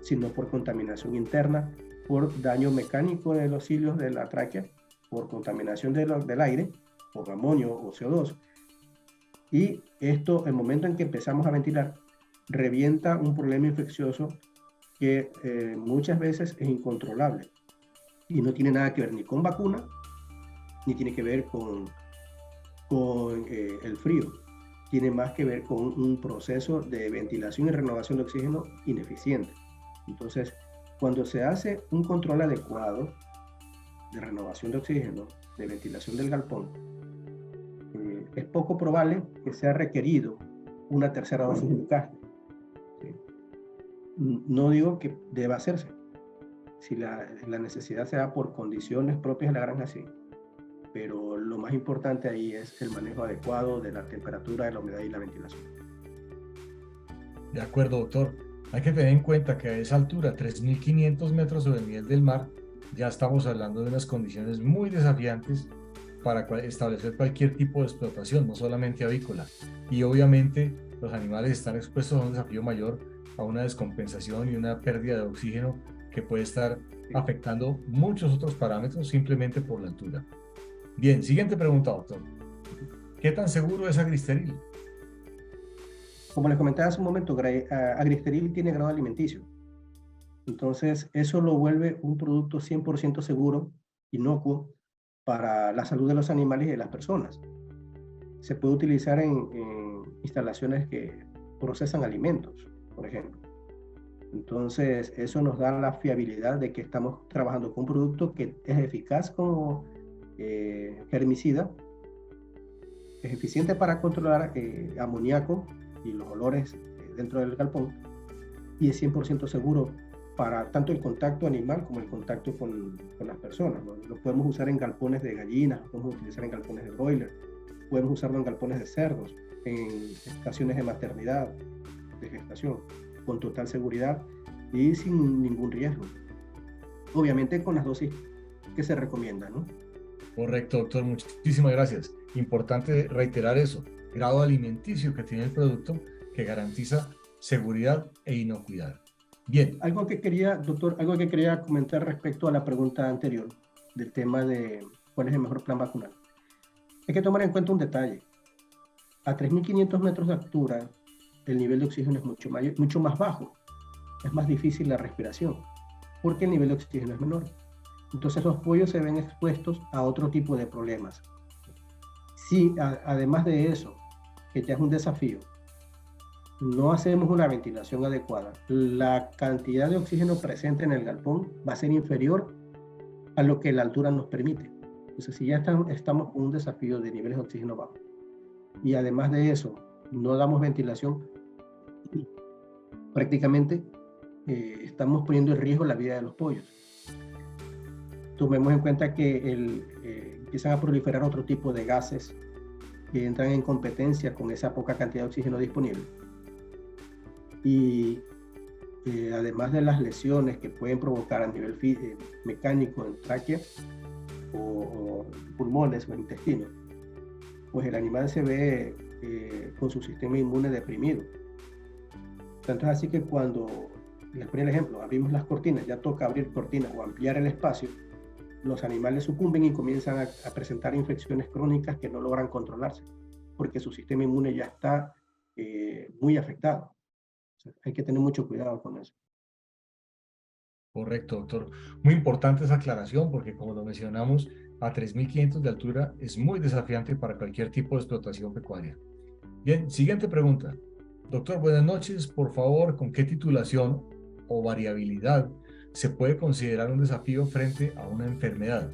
sino por contaminación interna, por daño mecánico de los cilios de la tráquea, por contaminación del aire, por amonio o CO2. Y esto, el momento en que empezamos a ventilar, revienta un problema infeccioso que muchas veces es incontrolable y no tiene nada que ver ni con vacuna, ni tiene que ver con el frío. Tiene más que ver con un proceso de ventilación y renovación de oxígeno ineficiente. Entonces, cuando se hace un control adecuado de renovación de oxígeno, de ventilación del galpón, es poco probable que sea requerido una tercera dosis de Newcastle. ¿Sí? No digo que deba hacerse. Si la necesidad se da por condiciones propias de la granja, sí. Pero lo más importante ahí es el manejo adecuado de la temperatura, de la humedad y la ventilación. De acuerdo, doctor. Hay que tener en cuenta que a esa altura, 3.500 metros sobre el nivel del mar, ya estamos hablando de unas condiciones muy desafiantes para establecer cualquier tipo de explotación, no solamente avícola. Y obviamente los animales están expuestos a un desafío mayor, a una descompensación y una pérdida de oxígeno que puede estar afectando muchos otros parámetros simplemente por la altura. Bien, siguiente pregunta, doctor. ¿Qué tan seguro es Agristeril? Como les comentaba hace un momento, Agristeril tiene grado alimenticio. Entonces, eso lo vuelve un producto 100% seguro, inocuo, para la salud de los animales y de las personas. Se puede utilizar en instalaciones que procesan alimentos, por ejemplo. Entonces, eso nos da la fiabilidad de que estamos trabajando con un producto que es eficaz como germicida, es eficiente para controlar amoníaco y los olores dentro del galpón, y es 100% seguro para tanto el contacto animal como el contacto con las personas, ¿no? Lo podemos usar en galpones de gallinas, lo podemos utilizar en galpones de broiler, podemos usarlo en galpones de cerdos, en estaciones de maternidad, de gestación, con total seguridad y sin ningún riesgo. Obviamente con las dosis que se recomiendan, ¿no? Correcto, doctor. Muchísimas gracias. Importante reiterar eso. Grado alimenticio que tiene el producto que garantiza seguridad e inocuidad. Bien. Algo que quería, doctor, algo que quería comentar respecto a la pregunta anterior del tema de cuál es el mejor plan vacunal. Hay que tomar en cuenta un detalle. A 3.500 metros de altura, el nivel de oxígeno es mucho más bajo. Es más difícil la respiración, porque el nivel de oxígeno es menor. Entonces los pollos se ven expuestos a otro tipo de problemas. Si además de eso, que ya es un desafío, no hacemos una ventilación adecuada, la cantidad de oxígeno presente en el galpón va a ser inferior a lo que la altura nos permite. Entonces, si ya estamos con un desafío de niveles de oxígeno bajos, y además de eso, no damos ventilación, prácticamente estamos poniendo en riesgo la vida de los pollos. Tomemos en cuenta que empiezan a proliferar otro tipo de gases que entran en competencia con esa poca cantidad de oxígeno disponible. Y además de las lesiones que pueden provocar a nivel mecánico en tráquea o pulmones o intestinos, pues el animal se ve con su sistema inmune deprimido. Tanto es así que cuando, les ponía el ejemplo, abrimos las cortinas, ya toca abrir cortinas o ampliar el espacio, los animales sucumben y comienzan a presentar infecciones crónicas que no logran controlarse, porque su sistema inmune ya está muy afectado. O sea, hay que tener mucho cuidado con eso. Correcto, doctor. Muy importante esa aclaración porque, como lo mencionamos, a 3.500 de altura es muy desafiante para cualquier tipo de explotación pecuaria. Bien, siguiente pregunta. Doctor, buenas noches. Por favor, ¿con qué titulación o variabilidad se puede considerar un desafío frente a una enfermedad?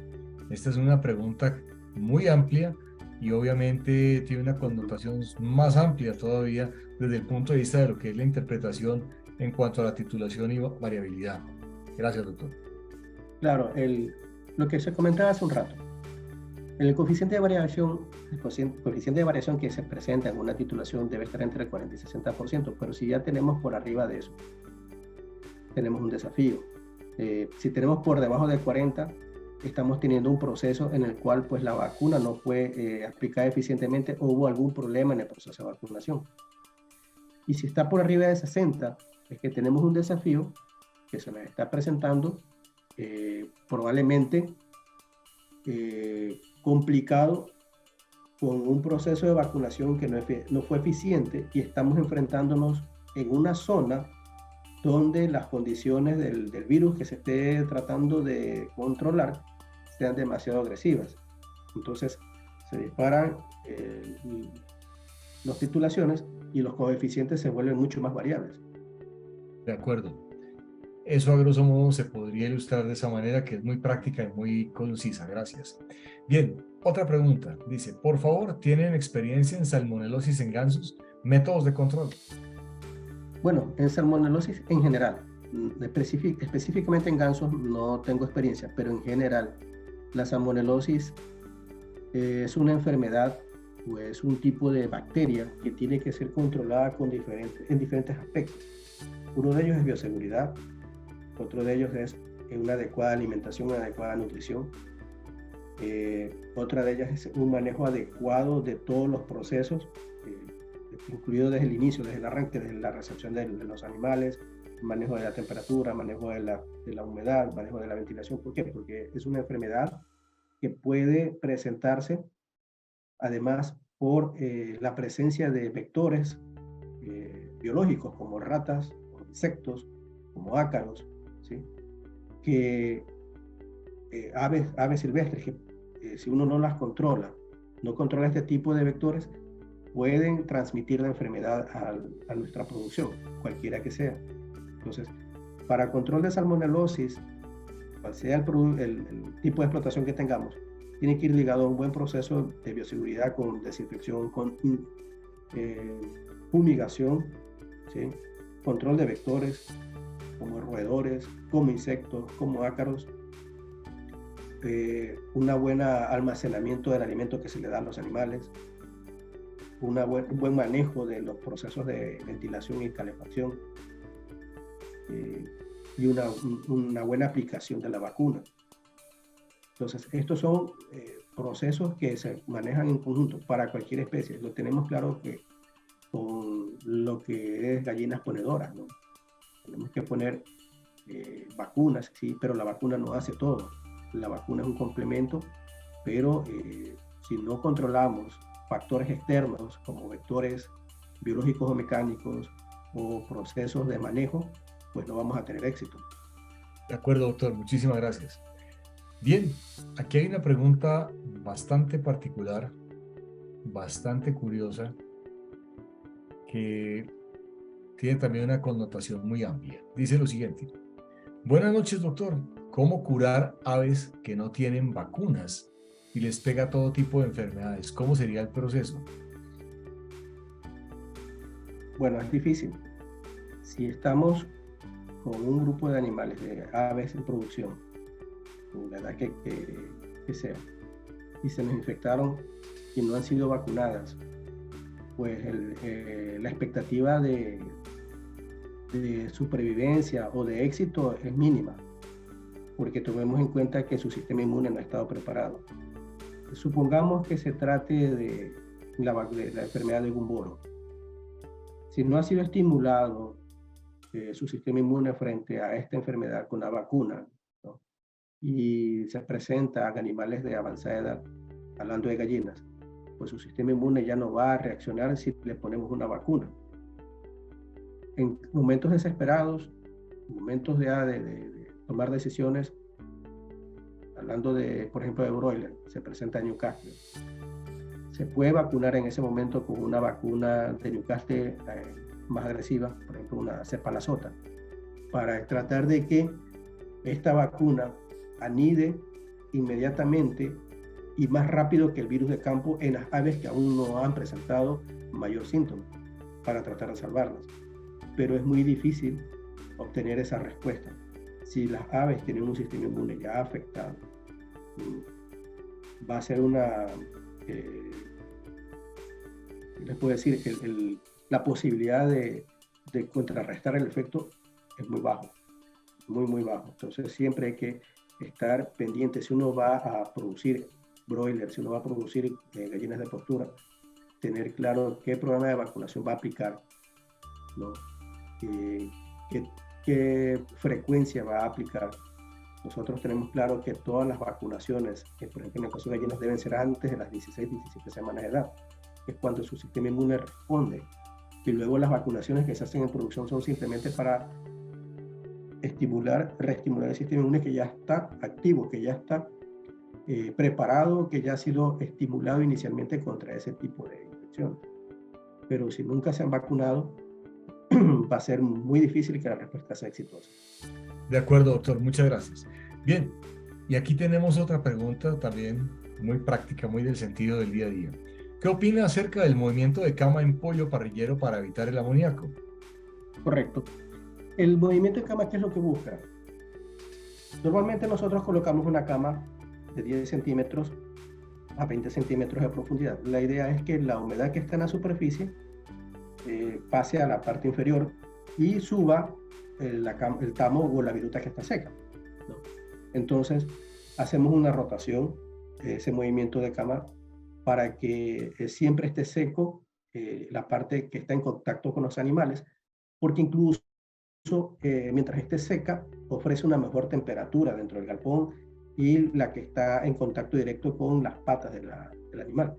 Esta es una pregunta muy amplia y obviamente tiene una connotación más amplia todavía desde el punto de vista de lo que es la interpretación en cuanto a la titulación y variabilidad. Gracias, doctor. Claro, lo que se comentaba hace un rato. El coeficiente de variación, que se presenta en una titulación debe estar entre el 40 y 60%, pero si ya tenemos por arriba de eso, tenemos un desafío. Si tenemos por debajo de 40, estamos teniendo un proceso en el cual pues la vacuna no fue aplicada eficientemente o hubo algún problema en el proceso de vacunación. Y si está por arriba de 60, es que tenemos un desafío que se nos está presentando probablemente complicado con un proceso de vacunación que no fue eficiente y estamos enfrentándonos en una zona donde las condiciones del virus que se esté tratando de controlar sean demasiado agresivas. Entonces se disparan las titulaciones y los coeficientes se vuelven mucho más variables. De acuerdo. Eso a grosso modo se podría ilustrar de esa manera que es muy práctica y muy concisa. Gracias. Bien, otra pregunta. Dice, por favor, ¿tienen experiencia en salmonelosis en gansos? Métodos de control. Bueno, en salmonelosis en general, específicamente en gansos no tengo experiencia, pero en general la salmonelosis es una enfermedad o es un tipo de bacteria que tiene que ser controlada en diferentes aspectos. Uno de ellos es bioseguridad, otro de ellos es una adecuada alimentación, una adecuada nutrición. Otra de ellas es un manejo adecuado de todos los procesos, incluido desde el inicio, desde el arranque, desde la recepción de los animales, manejo de la temperatura, manejo de la humedad, manejo de la ventilación. ¿Por qué? Porque es una enfermedad que puede presentarse además por la presencia de vectores biológicos como ratas, como insectos, como ácaros, ¿sí? Que aves silvestres que si uno no las controla, no controla este tipo de vectores, pueden transmitir la enfermedad a nuestra producción, cualquiera que sea. Entonces, para control de salmonelosis, cual sea el tipo de explotación que tengamos, tiene que ir ligado a un buen proceso de bioseguridad con desinfección, con fumigación, ¿sí? Control de vectores, como roedores, como insectos, como ácaros, un buen almacenamiento del alimento que se le da a los animales, un buen manejo de los procesos de ventilación y calefacción, y una buena aplicación de la vacuna. Entonces, estos son procesos que se manejan en conjunto para cualquier especie. Lo tenemos claro que con lo que es gallinas ponedoras, ¿no? Tenemos que poner vacunas, sí, pero la vacuna no hace todo. La vacuna es un complemento, pero si no controlamos factores externos como vectores biológicos o mecánicos o procesos de manejo, pues no vamos a tener éxito. De acuerdo, doctor. Muchísimas gracias. Bien, aquí hay una pregunta bastante particular, bastante curiosa, que tiene también una connotación muy amplia. Dice lo siguiente: buenas noches, doctor. ¿Cómo curar aves que no tienen vacunas y les pega todo tipo de enfermedades? ¿Cómo sería el proceso? Bueno, es difícil. Si estamos con un grupo de animales, de aves en producción, la edad que sea, y se nos infectaron y no han sido vacunadas, pues la expectativa de supervivencia o de éxito es mínima, porque tomemos en cuenta que su sistema inmune no ha estado preparado. Supongamos que se trate de la enfermedad de Gumboro. Si no ha sido estimulado su sistema inmune frente a esta enfermedad con la vacuna, ¿no? Y se presenta a animales de avanzada edad, hablando de gallinas, pues su sistema inmune ya no va a reaccionar si le ponemos una vacuna. En momentos desesperados, momentos de tomar decisiones, hablando de, por ejemplo, de broiler, se presenta Newcastle. Se puede vacunar en ese momento con una vacuna de Newcastle más agresiva, por ejemplo, una cepa nasota, para tratar de que esta vacuna anide inmediatamente y más rápido que el virus de campo en las aves que aún no han presentado mayor síntoma, para tratar de salvarlas. Pero es muy difícil obtener esa respuesta. Si las aves tienen un sistema inmune ya afectado, va a ser una, les puedo decir, la posibilidad de contrarrestar el efecto es muy bajo, muy bajo. Entonces siempre hay que estar pendiente. Si uno va a producir broilers, si uno va a producir gallinas de postura, tener claro qué programa de vacunación va a aplicar, ¿no? ¿Qué frecuencia va a aplicar? Nosotros tenemos claro que todas las vacunaciones, que por ejemplo en el caso de gallinas, deben ser antes de las 16, 17 semanas de edad, que es cuando su sistema inmune responde. Y luego las vacunaciones que se hacen en producción son simplemente para reestimular el sistema inmune que ya está activo, que ya está preparado, que ya ha sido estimulado inicialmente contra ese tipo de infección. Pero si nunca se han vacunado, va a ser muy difícil que la respuesta sea exitosa. De acuerdo, doctor. Muchas gracias. Bien, y aquí tenemos otra pregunta también muy práctica, muy del sentido del día a día. ¿Qué opina acerca del movimiento de cama en pollo parrillero para evitar el amoníaco? Correcto. El movimiento de cama, ¿qué es lo que busca? Normalmente nosotros colocamos una cama de 10 centímetros a 20 centímetros de profundidad. La idea es que la humedad que está en la superficie pase a la parte inferior y suba el tamo o la viruta que está seca, ¿no? Entonces hacemos una rotación, ese movimiento de cama, para que siempre esté seco la parte que está en contacto con los animales, porque incluso mientras esté seca ofrece una mejor temperatura dentro del galpón y la que está en contacto directo con las patas del animal.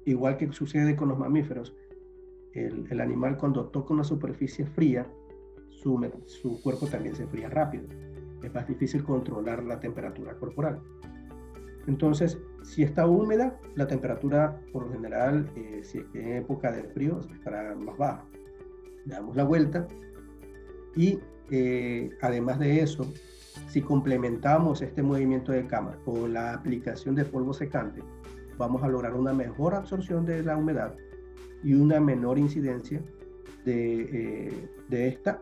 Igual que sucede con los mamíferos, el animal cuando toca una superficie fría, su cuerpo también se enfría rápido. Es más difícil controlar la temperatura corporal. Entonces, si está húmeda, la temperatura por lo general, si es que en época de frío, estará más baja. Le damos la vuelta y además de eso, si complementamos este movimiento de cama con la aplicación de polvo secante, vamos a lograr una mejor absorción de la humedad y una menor incidencia de esta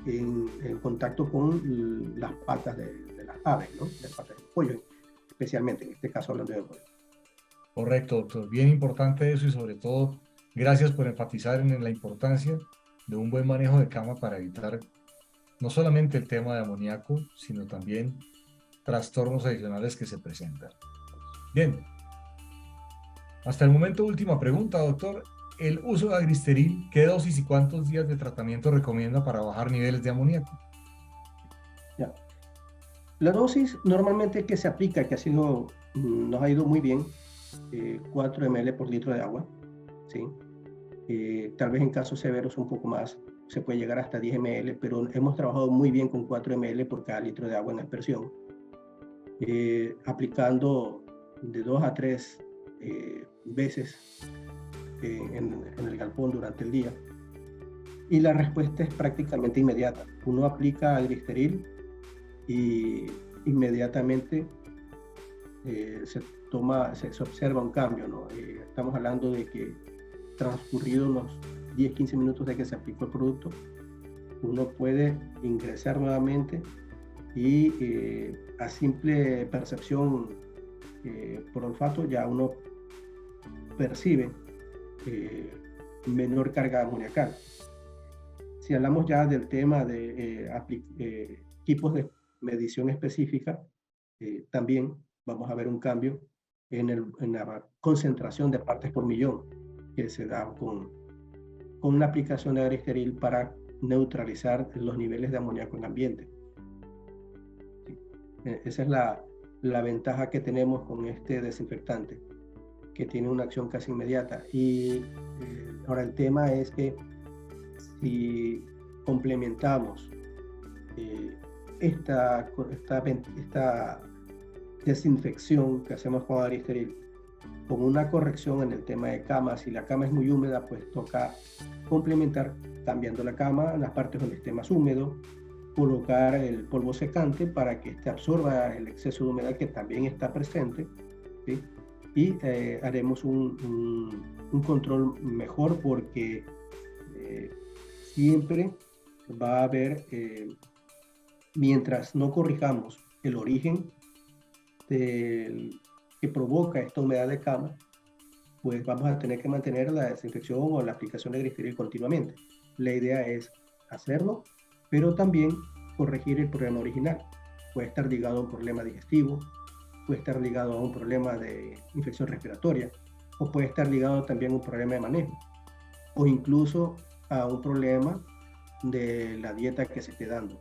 en contacto con las patas de las aves, ¿no? Las patas del pollo, especialmente, en este caso hablando de pollo. Correcto, doctor. Bien importante eso y sobre todo, gracias por enfatizar en la importancia de un buen manejo de cama para evitar no solamente el tema de amoníaco, sino también trastornos adicionales que se presentan. Bien. Hasta el momento, última pregunta, doctor. ¿El uso de Agristeril, qué dosis y cuántos días de tratamiento recomienda para bajar niveles de amoníaco? Ya. La dosis normalmente que se aplica, que nos ha ido muy bien, 4 ml por litro de agua, ¿sí? Tal vez en casos severos un poco más, se puede llegar hasta 10 ml, pero hemos trabajado muy bien con 4 ml por cada litro de agua en aspersión, aplicando de 2 a 3 veces en el galpón durante el día. Y la respuesta es prácticamente inmediata. Uno aplica Agristeril y inmediatamente se observa un cambio, ¿no? Estamos hablando de que transcurrido unos 10-15 minutos de que se aplicó el producto, uno puede ingresar nuevamente y a simple percepción por olfato ya uno percibe menor carga amoniacal. Si hablamos ya del tema de tipos de medición específica, también vamos a ver un cambio en la concentración de partes por millón que se da con la aplicación de Agristeril para neutralizar los niveles de amoníaco en el ambiente. Sí. Esa es la ventaja que tenemos con este desinfectante, que tiene una acción casi inmediata. Y ahora el tema es que si complementamos esta desinfección que hacemos con Agristeril con una corrección en el tema de cama, si la cama es muy húmeda, pues toca complementar cambiando la cama en las partes donde esté más húmedo, colocar el polvo secante para que este absorba el exceso de humedad que también está presente, ¿sí? Y haremos un control mejor porque siempre va a haber, mientras no corrijamos el origen que provoca esta humedad de cama, pues vamos a tener que mantener la desinfección o la aplicación de Agristeril continuamente. La idea es hacerlo, pero también corregir el problema original. Puede estar ligado a un problema digestivo, puede estar ligado a un problema de infección respiratoria, o puede estar ligado también a un problema de manejo, o incluso a un problema de la dieta que se esté dando,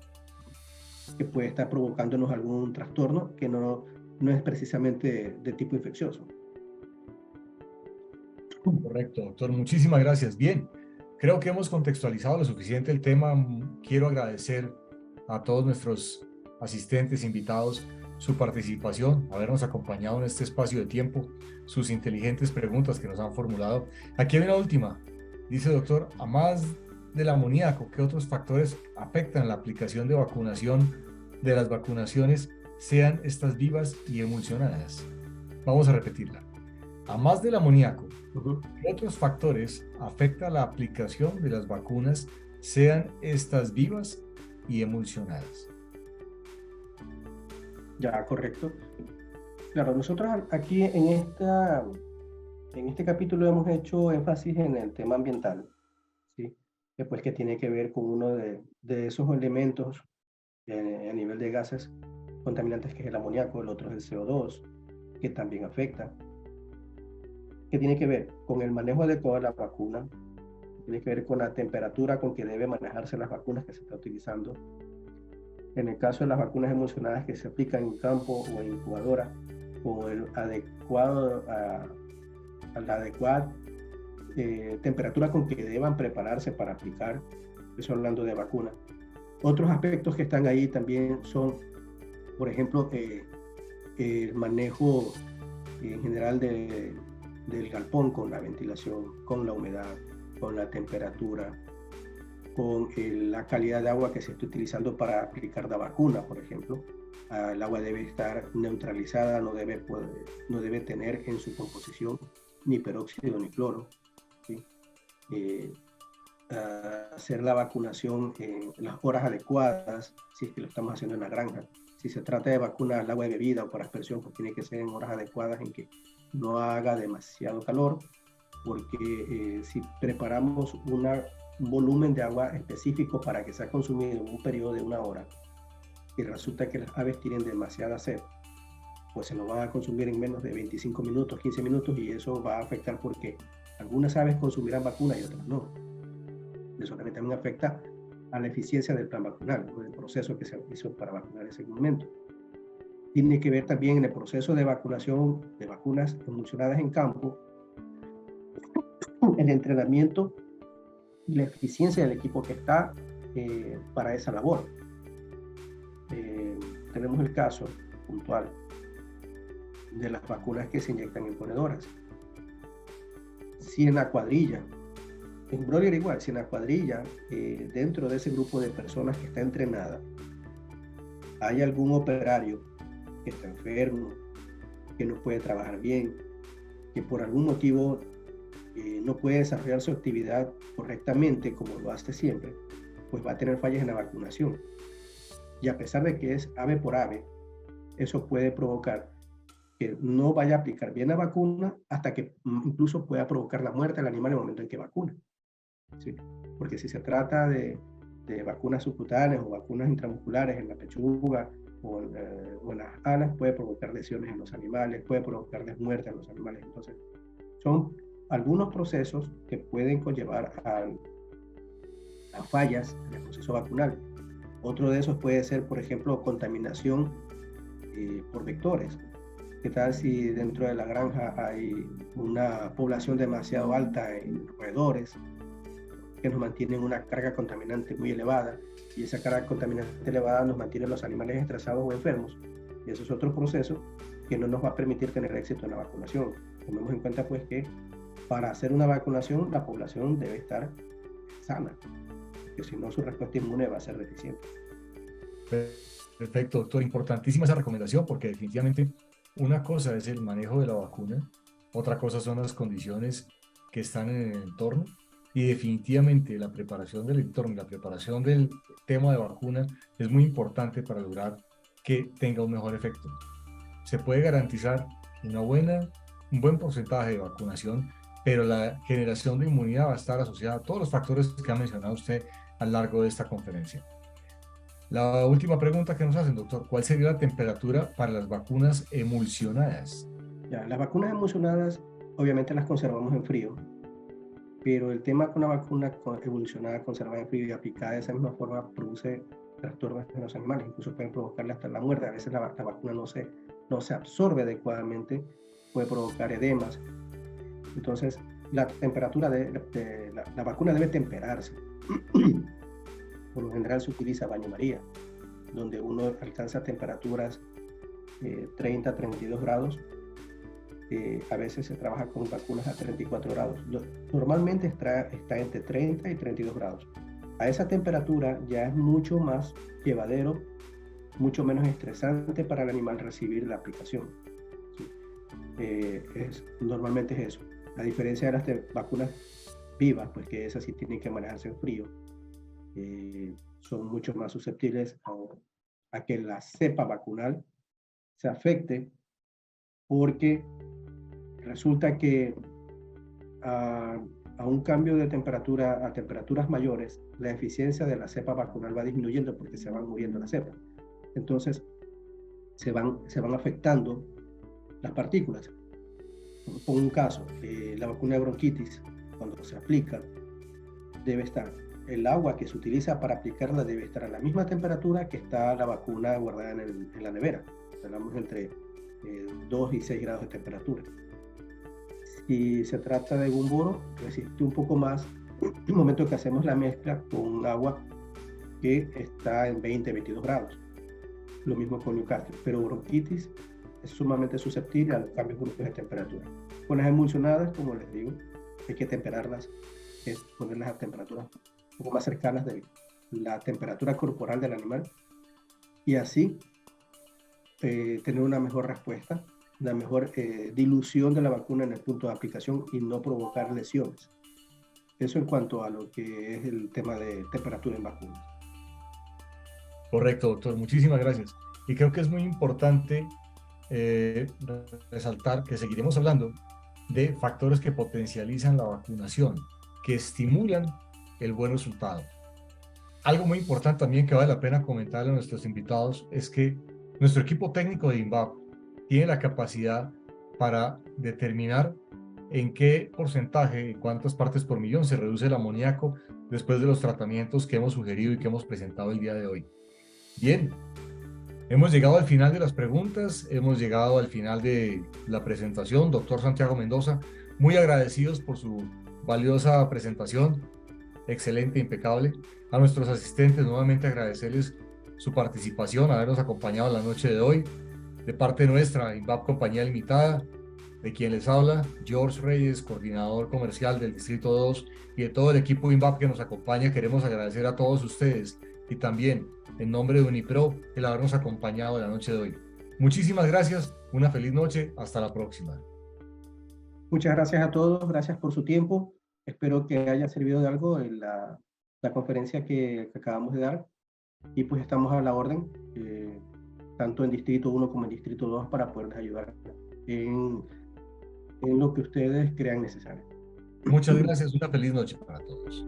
que puede estar provocándonos algún trastorno que no es precisamente de tipo infeccioso. Correcto, doctor. Muchísimas gracias. Bien, creo que hemos contextualizado lo suficiente el tema. Quiero agradecer a todos nuestros asistentes, invitados, su participación, habernos acompañado en este espacio de tiempo, sus inteligentes preguntas que nos han formulado. Aquí hay una última. Dice, doctor, a más del amoníaco, ¿qué otros factores afectan la aplicación de vacunación, de las vacunaciones, sean estas vivas y emulsionadas? Vamos a repetirla. A más del amoníaco, ¿qué otros factores afectan la aplicación de las vacunas, sean estas vivas y emulsionadas? Ya, correcto. Claro, nosotros aquí en este capítulo hemos hecho énfasis en el tema ambiental, ¿sí? Después que tiene que ver con uno de esos elementos a nivel de gases contaminantes, que es el amoníaco, el otro es el CO2, que también afecta. Que tiene que ver con el manejo adecuado de la vacuna, tiene que ver con la temperatura con que debe manejarse las vacunas que se está utilizando. En el caso de las vacunas emulsionadas que se aplican en campo o en incubadora, con el adecuado, a la adecuada temperatura con que deban prepararse para aplicar, eso hablando de vacuna. Otros aspectos que están ahí también son, por ejemplo, el manejo en general del galpón, con la ventilación, con la humedad, con la temperatura, con la calidad de agua que se está utilizando para aplicar la vacuna, por ejemplo. El agua debe estar neutralizada, no debe tener en su composición ni peróxido ni cloro, ¿sí? Hacer la vacunación en las horas adecuadas, si es que lo estamos haciendo en la granja. Si se trata de vacunar al agua de bebida o por aspersión, pues tiene que ser en horas adecuadas en que no haga demasiado calor, porque si preparamos un volumen de agua específico para que sea consumido en un periodo de 1 hora, y resulta que las aves tienen demasiada sed, pues se lo van a consumir en menos de 25 minutos, 15 minutos, y eso va a afectar porque algunas aves consumirán vacuna y otras no. Eso también afecta a la eficiencia del plan vacunal, ¿no? El proceso que se hizo para vacunar en ese momento. Tiene que ver también en el proceso de vacunación de vacunas emulsionadas en campo, el entrenamiento y la eficiencia del equipo que está para esa labor. Tenemos el caso puntual de las vacunas que se inyectan en ponedoras. Si en la cuadrilla, en broiler igual, si en la cuadrilla, dentro de ese grupo de personas que está entrenada, hay algún operario que está enfermo, que no puede trabajar bien, que por algún motivo no puede desarrollar su actividad correctamente como lo hace siempre, pues va a tener fallas en la vacunación. Y a pesar de que es ave por ave, eso puede provocar que no vaya a aplicar bien la vacuna hasta que incluso pueda provocar la muerte del animal en el momento en que vacuna. ¿Sí? Porque si se trata de vacunas subcutáneas o vacunas intramusculares en la pechuga o en las alas, puede provocar lesiones en los animales, puede provocarles muerte en los animales. Entonces, son algunos procesos que pueden conllevar a fallas en el proceso vacunal. Otro de esos puede ser, por ejemplo, contaminación por vectores. ¿Qué tal si dentro de la granja hay una población demasiado alta en roedores que nos mantienen una carga contaminante muy elevada, y esa carga contaminante elevada nos mantiene los animales estresados o enfermos? Y eso es otro proceso que no nos va a permitir tener éxito en la vacunación. Tomemos en cuenta pues que para hacer una vacunación la población debe estar sana, porque si no su respuesta inmune va a ser deficiente. Perfecto, doctor. Importantísima esa recomendación, porque definitivamente una cosa es el manejo de la vacuna, otra cosa son las condiciones que están en el entorno, y definitivamente la preparación del entorno y la preparación del tema de vacuna es muy importante para lograr que tenga un mejor efecto. Se puede garantizar un buen porcentaje de vacunación, pero la generación de inmunidad va a estar asociada a todos los factores que ha mencionado usted a lo largo de esta conferencia. La última pregunta que nos hacen, doctor: ¿cuál sería la temperatura para las vacunas emulsionadas? Ya, las vacunas emulsionadas obviamente las conservamos en frío, pero el tema con la vacuna emulsionada, conservada en frío y aplicada de esa misma forma, produce trastornos en los animales, incluso pueden provocarle hasta la muerte. A veces la vacuna no se absorbe adecuadamente, puede provocar edemas. Entonces, la temperatura de la vacuna debe temperarse. Por lo general se utiliza baño María, donde uno alcanza temperaturas 30 a 32 grados. A veces se trabaja con vacunas a 34 grados. Normalmente está entre 30 y 32 grados. A esa temperatura ya es mucho más llevadero, mucho menos estresante para el animal recibir la aplicación. ¿Sí? Normalmente es eso. A diferencia de las vacunas vivas, pues que esas sí tienen que manejarse en frío, son mucho más susceptibles a que la cepa vacunal se afecte, porque resulta que a un cambio de temperatura a temperaturas mayores, la eficiencia de la cepa vacunal va disminuyendo porque se van muriendo las cepas. Entonces se van afectando las partículas. Pongo un caso, la vacuna de bronquitis, cuando se aplica, debe estar, el agua que se utiliza para aplicarla debe estar a la misma temperatura que está la vacuna guardada en la nevera. Hablamos entre 2 y 6 grados de temperatura. Si se trata de gumboro, resiste un poco más en el momento que hacemos la mezcla con agua que está en 20-22 grados. Lo mismo con Newcastle, pero bronquitis es sumamente susceptible a los cambios bruscos de temperatura. Con las emulsionadas, como les digo, hay que temperarlas, es ponerlas a temperaturas un poco más cercanas de la temperatura corporal del animal, y así tener una mejor respuesta, una mejor dilución de la vacuna en el punto de aplicación y no provocar lesiones. Eso en cuanto a lo que es el tema de temperatura en vacunas. Correcto, doctor. Muchísimas gracias. Y creo que es muy importante resaltar que seguiremos hablando de factores que potencializan la vacunación, que estimulan el buen resultado. Algo muy importante también que vale la pena comentarle a nuestros invitados es que nuestro equipo técnico de INVAP tiene la capacidad para determinar en qué porcentaje, en cuántas partes por millón se reduce el amoníaco después de los tratamientos que hemos sugerido y que hemos presentado el día de hoy. Bien, hemos llegado al final de las preguntas, hemos llegado al final de la presentación. Doctor Santiago Mendoza, muy agradecidos por su valiosa presentación, excelente, impecable. A nuestros asistentes, nuevamente agradecerles su participación, habernos acompañado la noche de hoy. De parte nuestra, INVAP Compañía Limitada, de quien les habla, George Reyes, coordinador comercial del Distrito 2, y de todo el equipo INVAP que nos acompaña, queremos agradecer a todos ustedes y también en nombre de Unipro el habernos acompañado la noche de hoy. Muchísimas gracias, una feliz noche, hasta la próxima. Muchas gracias a todos, gracias por su tiempo. Espero que haya servido de algo en la conferencia que acabamos de dar. Y pues estamos a la orden, tanto en Distrito 1 como en Distrito 2, para poderles ayudar en lo que ustedes crean necesario. Muchas gracias, una feliz noche para todos.